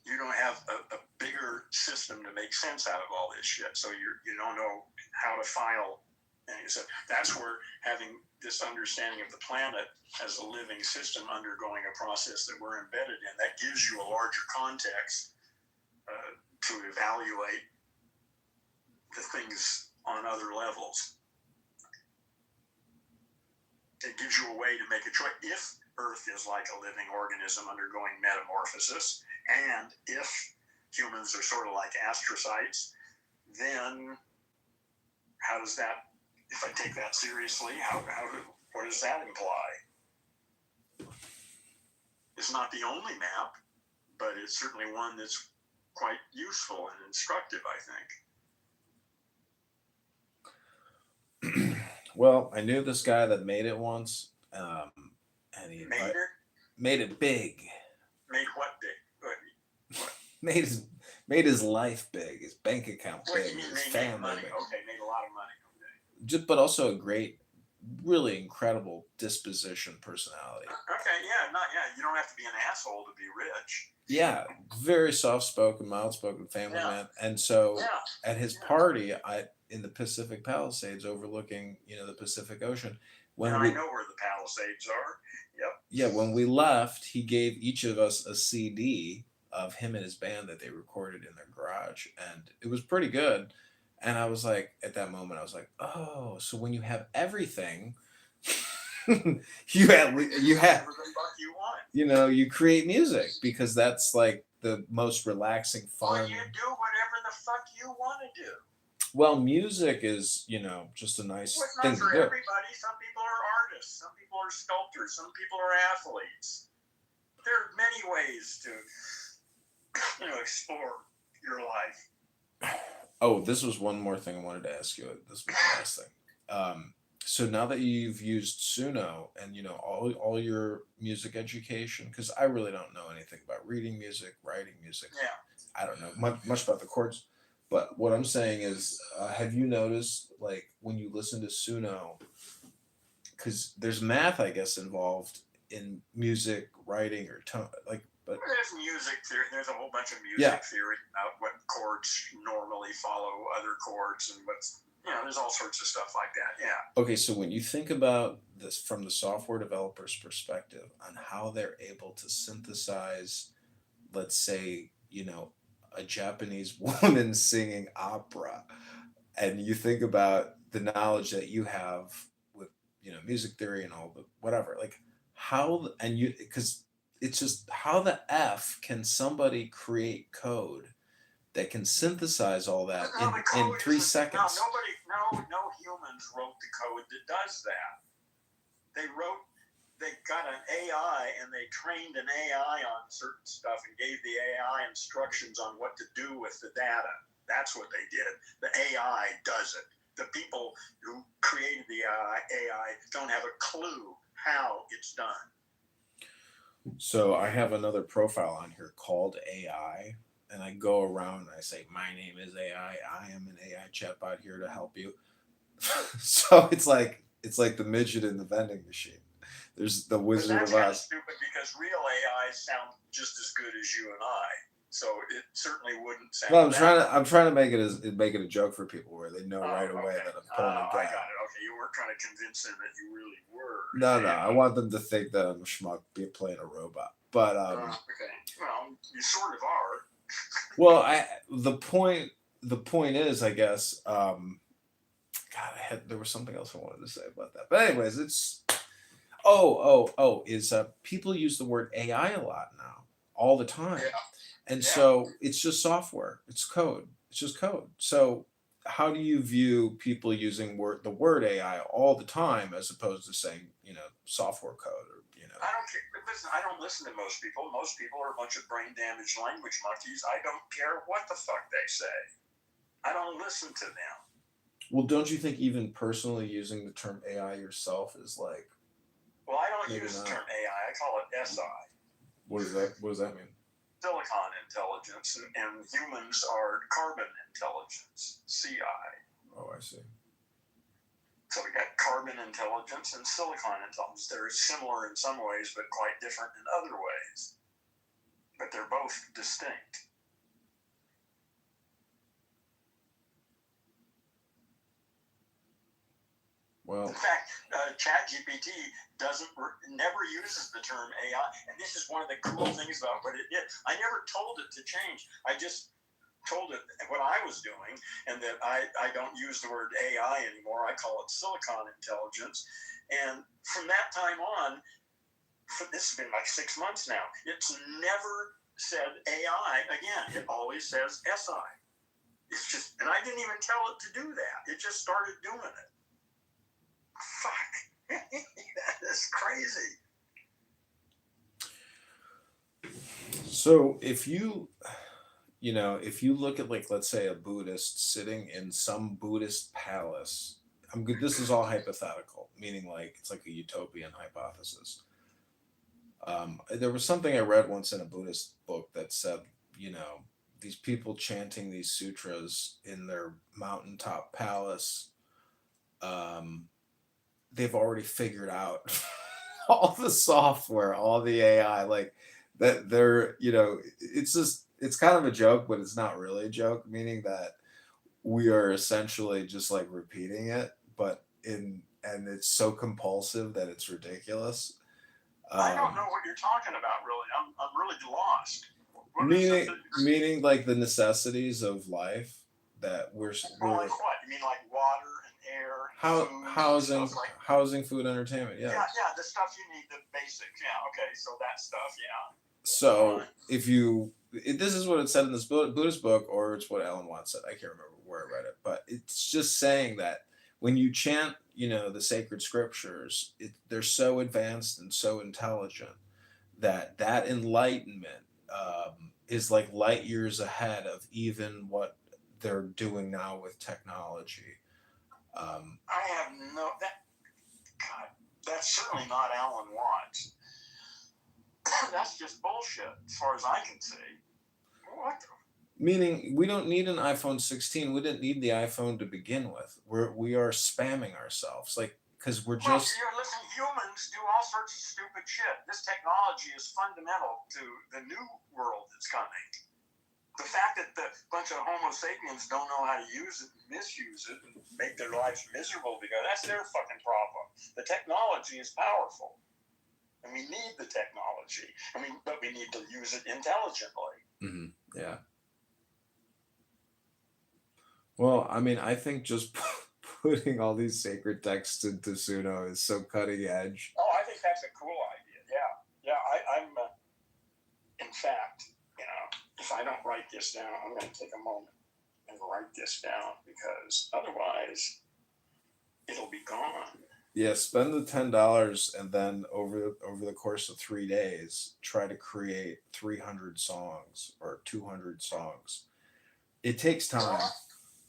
You don't have a bigger system to make sense out of all this shit, so you don't know how to file. And so that's where having this understanding of the planet as a living system undergoing a process that we're embedded in, that gives you a larger context to evaluate the things on other levels. It gives you a way to make a choice. If Earth is like a living organism undergoing metamorphosis, and if humans are sort of like astrocytes, then how does that, if I take that seriously, what does that imply? It's not the only map, but it's certainly one that's quite useful and instructive, I think. Well, I knew this guy that made it once, and he made it big. Made what big? What? made his life big, his bank account big, his family money? big. Okay, made a lot of money. Okay. Just, but also a great, really incredible disposition, personality. Okay, you don't have to be an asshole to be rich. Yeah, very soft-spoken, mild-spoken family man, and so at his party, in the Pacific Palisades, overlooking, you know, the Pacific Ocean. I know where the Palisades are. Yep. Yeah, when we left, he gave each of us a CD of him and his band that they recorded in their garage, and it was pretty good. And I was like, at that moment, I was like, oh, so when you have everything, you have, you know, you create music because that's like the most relaxing, fun. Well, you do whatever the fuck you want to do. Well, music is, you know, just a nice thing to do. It's not for everybody. Some people are artists. Some people are sculptors. Some people are athletes. There are many ways to, you know, explore your life. Oh, this was one more thing I wanted to ask you. This was the last thing. So now that you've used Suno and, you know, all your music education, because I really don't know anything about reading music, writing music. Yeah. I don't know much about the chords. But what I'm saying is, have you noticed, like, when you listen to Suno, because there's math, I guess, involved in music writing or tone, like, but There's music theory. There's a whole bunch of music Yeah. theory about what chords normally follow other chords and what's, there's all sorts of stuff like that. Yeah. okay, so when you think about this from the software developer's perspective on how they're able to synthesize, let's say, a Japanese woman singing opera, and you think about the knowledge that you have with, music theory and all the whatever, like how, and you, because it's just how the F can somebody create code that can synthesize all that No, the in code 3 isn't- seconds? No humans wrote the code that does that. They got an AI and they trained an AI on certain stuff and gave the AI instructions on what to do with the data. That's what they did. The AI does it. The people who created the AI don't have a clue how it's done. So I have another profile on here called AI, and I go around and I say, "My name is AI. I am an AI chatbot here to help you." So it's like the midget in the vending machine. There's the But Wizard that's of kind of Oz. stupid because real AIs sound just as good as you and I. So it certainly wouldn't sound. No, that I'm trying to make it a joke for people where they know Oh, right away okay. that I'm pulling a I guy. got it. Okay, you weren't trying to convince them that you really were. No, I want them to think that I'm a schmuck playing a robot. But Okay. Well, you sort of are. well, the point is, I guess, God, there was something else I wanted to say about that. But anyways, it's is people use the word AI a lot now, all the time, Yeah. and Yeah. so it's just software, it's code, it's just code. So how do you view people using the word AI all the time as opposed to saying software code or I don't care. Listen, I don't listen to most people. Most people are a bunch of brain damaged language monkeys. I don't care what the fuck they say. I don't listen to them. Well, don't you think even personally using the term AI yourself is like? Well, I don't Maybe use not. the term AI. I call it SI. What does that mean? Silicon intelligence, and humans are carbon intelligence, CI. Oh, I see. So we got carbon intelligence and silicon intelligence. They're similar in some ways, but quite different in other ways. But they're both distinct. Well, in fact, ChatGPT never uses the term AI, and this is one of the cool things about what it did. I never told it to change. I just told it what I was doing, and that I don't use the word AI anymore. I call it silicon intelligence. And from that time on, this has been like 6 months now, it's never said AI again. It always says SI. It's just, and I didn't even tell it to do that. It just started doing it. Fuck. That is crazy. So if you look at, like, let's say a Buddhist sitting in some Buddhist palace, this is all hypothetical, meaning like it's like a utopian hypothesis. There was something I read once in a Buddhist book that said, these people chanting these sutras in their mountaintop palace, they've already figured out all the software, all the AI, like that it's kind of a joke, but it's not really a joke, meaning that we are essentially just like repeating it, and it's so compulsive that it's ridiculous. I don't know what you're talking about, really. I'm really lost. Meaning like the necessities of life that we're like what? You mean like water and air, food, housing, food, entertainment? Yeah. Yeah, the stuff you need, the basics. Yeah, okay, so that stuff, yeah. So this is what it said in this Buddhist book, or it's what Alan Watts said. I can't remember where I read it, but it's just saying that when you chant, the sacred scriptures, they're so advanced and so intelligent that enlightenment is like light years ahead of even what they're doing now with technology. I have that's certainly not Alan Watts. That's just bullshit, as far as I can see. What? Meaning, we don't need an iPhone 16. We didn't need the iPhone to begin with. We are spamming ourselves. Like, because we're Well, just listen, humans do all sorts of stupid shit. This technology is fundamental to the new world that's coming. The fact that the bunch of Homo sapiens don't know how to use it and misuse it and make their lives miserable because that's their fucking problem. The technology is powerful. And we need the technology. But we need to use it intelligently. Mm-hmm. Yeah. Well, I mean, I think just putting all these sacred texts into Suno is so cutting edge. Oh, I think that's a cool idea. Yeah. I'm in fact, if I don't write this down, I'm going to take a moment and write this down because otherwise it'll be gone. Yeah, spend the $10 and then over the course of 3 days, try to create 300 songs or 200 songs. It takes time.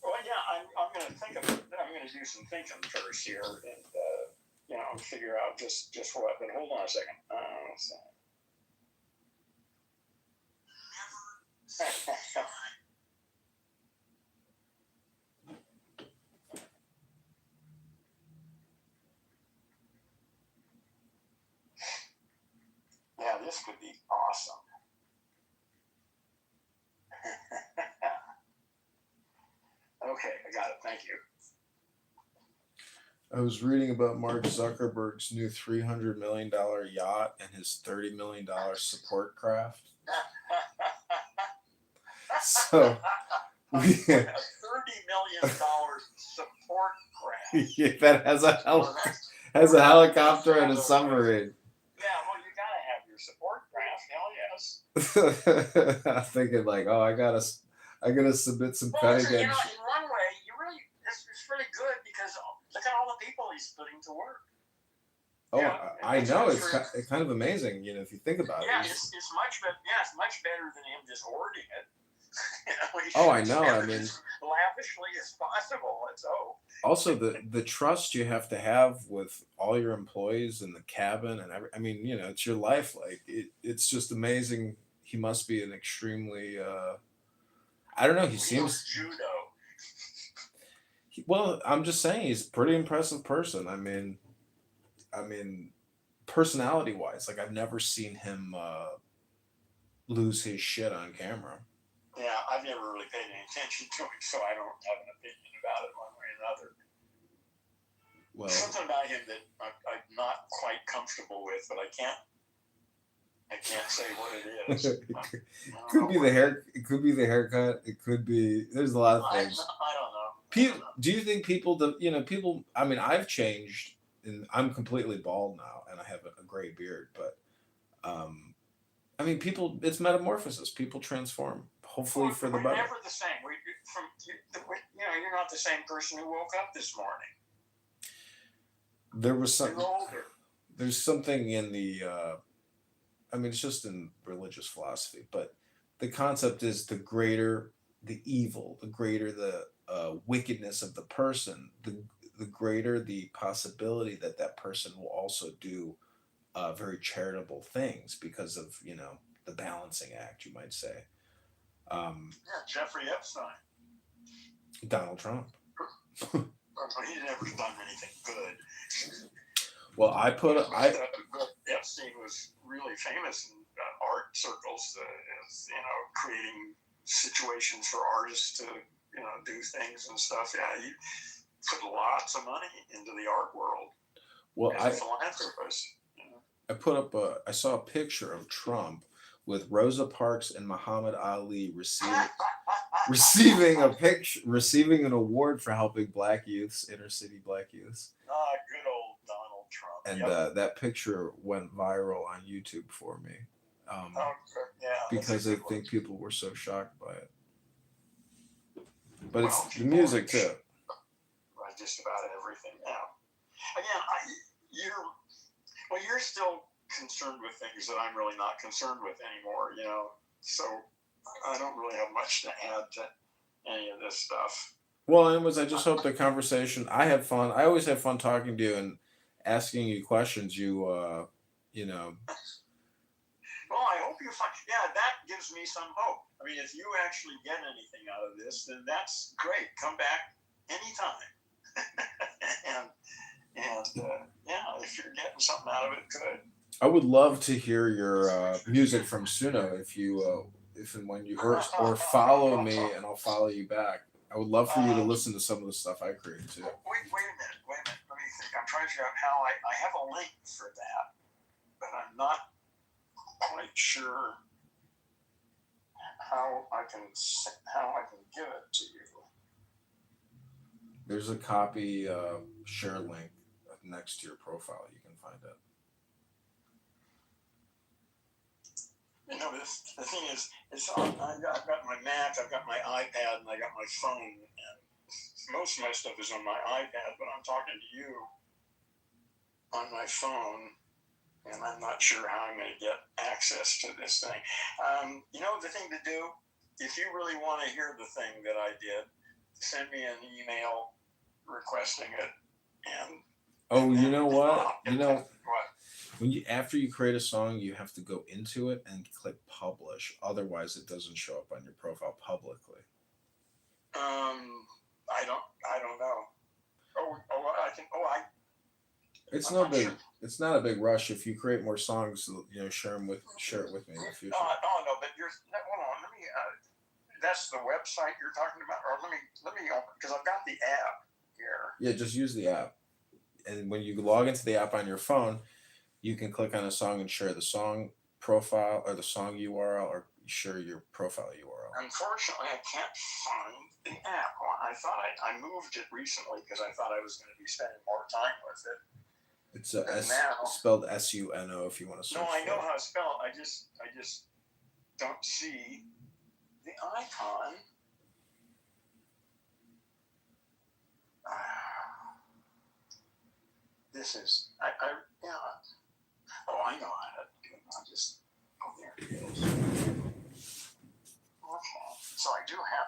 Well, yeah, I'm going to think of it. I'm going to do some thinking first here and figure out just what. But hold on a second. Yeah, this could be awesome. Okay, I got it. Thank you. I was reading about Mark Zuckerberg's new $300 million yacht and his $30 million support craft. So $30 million support craft. Yeah, that has a helicopter and a submarine. Yeah, well, you gotta have your support craft. Hell yes. I'm thinking like, oh, I gotta submit some cutting edge. In one way, it's really good because look at all the people he's putting to work. Oh, I know it's kind of amazing, if you think about it. Yeah, it's much better. Yeah, it's much better than him just hoarding it. Oh, I know. I mean, as lavishly as possible. Let's hope. Also, the trust you have to have with all your employees in the cabin and it's your life. Like it's just amazing. He must be an extremely. I don't know. He seems. Judo. Well, I'm just saying he's a pretty impressive person. I mean, personality-wise, like I've never seen him lose his shit on camera. Yeah, I've never really paid any attention to him, so I don't have an opinion about it one way or another. Well, something about him that I'm not quite comfortable with, but I can't say what it is. It could be the hair. It could be the haircut. It could be. There's a lot of things. I don't know. Do you think people? People. I mean, I've changed, and I'm completely bald now, and I have a gray beard. But, people. It's metamorphosis. People transform. Hopefully for the better. We're never the same. You're not the same person who woke up this morning. There was something. You're older. There's something in the. It's just in religious philosophy, but the concept is the greater the evil, the greater the wickedness of the person, the greater the possibility that person will also do very charitable things because of the balancing act, you might say. Jeffrey Epstein. Donald Trump. He's never done anything good. Well, Epstein was really famous in art circles, creating situations for artists to, do things and stuff. Yeah, he put lots of money into the art world. Well, as a philanthropist. I saw a picture of Trump with Rosa Parks and Muhammad Ali receiving an award for helping black youths, inner city black youths. Good old Donald Trump. And that picture went viral on YouTube for me. Because I think people were so shocked by it. But it's the music too. Just about everything now. Again, you're still concerned with things that I'm really not concerned with anymore, so I don't really have much to add to any of this stuff. Well, anyways, I just hope the conversation, I had fun. I always have fun talking to you and asking you questions. Well, I hope you find, that gives me some hope. If you actually get anything out of this, then that's great. Come back anytime. And if you're getting something out of it, good. I would love to hear your music from Suno if you if and when you or follow me and I'll follow you back. I would love for you to listen to some of the stuff I create too. Wait a minute. Let me think. I'm trying to figure out how I have a link for that, but I'm not quite sure how I can give it to you. There's a copy share link next to your profile. You can find it. You know, the thing is, I've got my Mac, I've got my iPad, and I got my phone, and most of my stuff is on my iPad, but I'm talking to you on my phone, and I'm not sure how I'm going to get access to this thing. You know, the thing to do, if you really want to hear the thing that I did, send me an email requesting it, and you know what? You know, what? when after you create a song, you have to go into it and click publish. Otherwise, it doesn't show up on your profile publicly. I don't know. It's no big. Sure. It's not a big rush. If you create more songs, share it with me in the future. No, but hold on. Let me. That's the website you're talking about, or let me open, because I've got the app here. Yeah, just use the app, and when you log into the app on your phone, you can click on a song and share the song profile or the song URL, or share your profile URL. Unfortunately, I can't find the app. I thought I moved it recently because I thought I was going to be spending more time with it. It's spelled SUNO if you want to search. No, I know how it's spelled. I just don't see the icon. This is yeah. Oh, I know how to do it. I'll just there it is. Okay, so I do have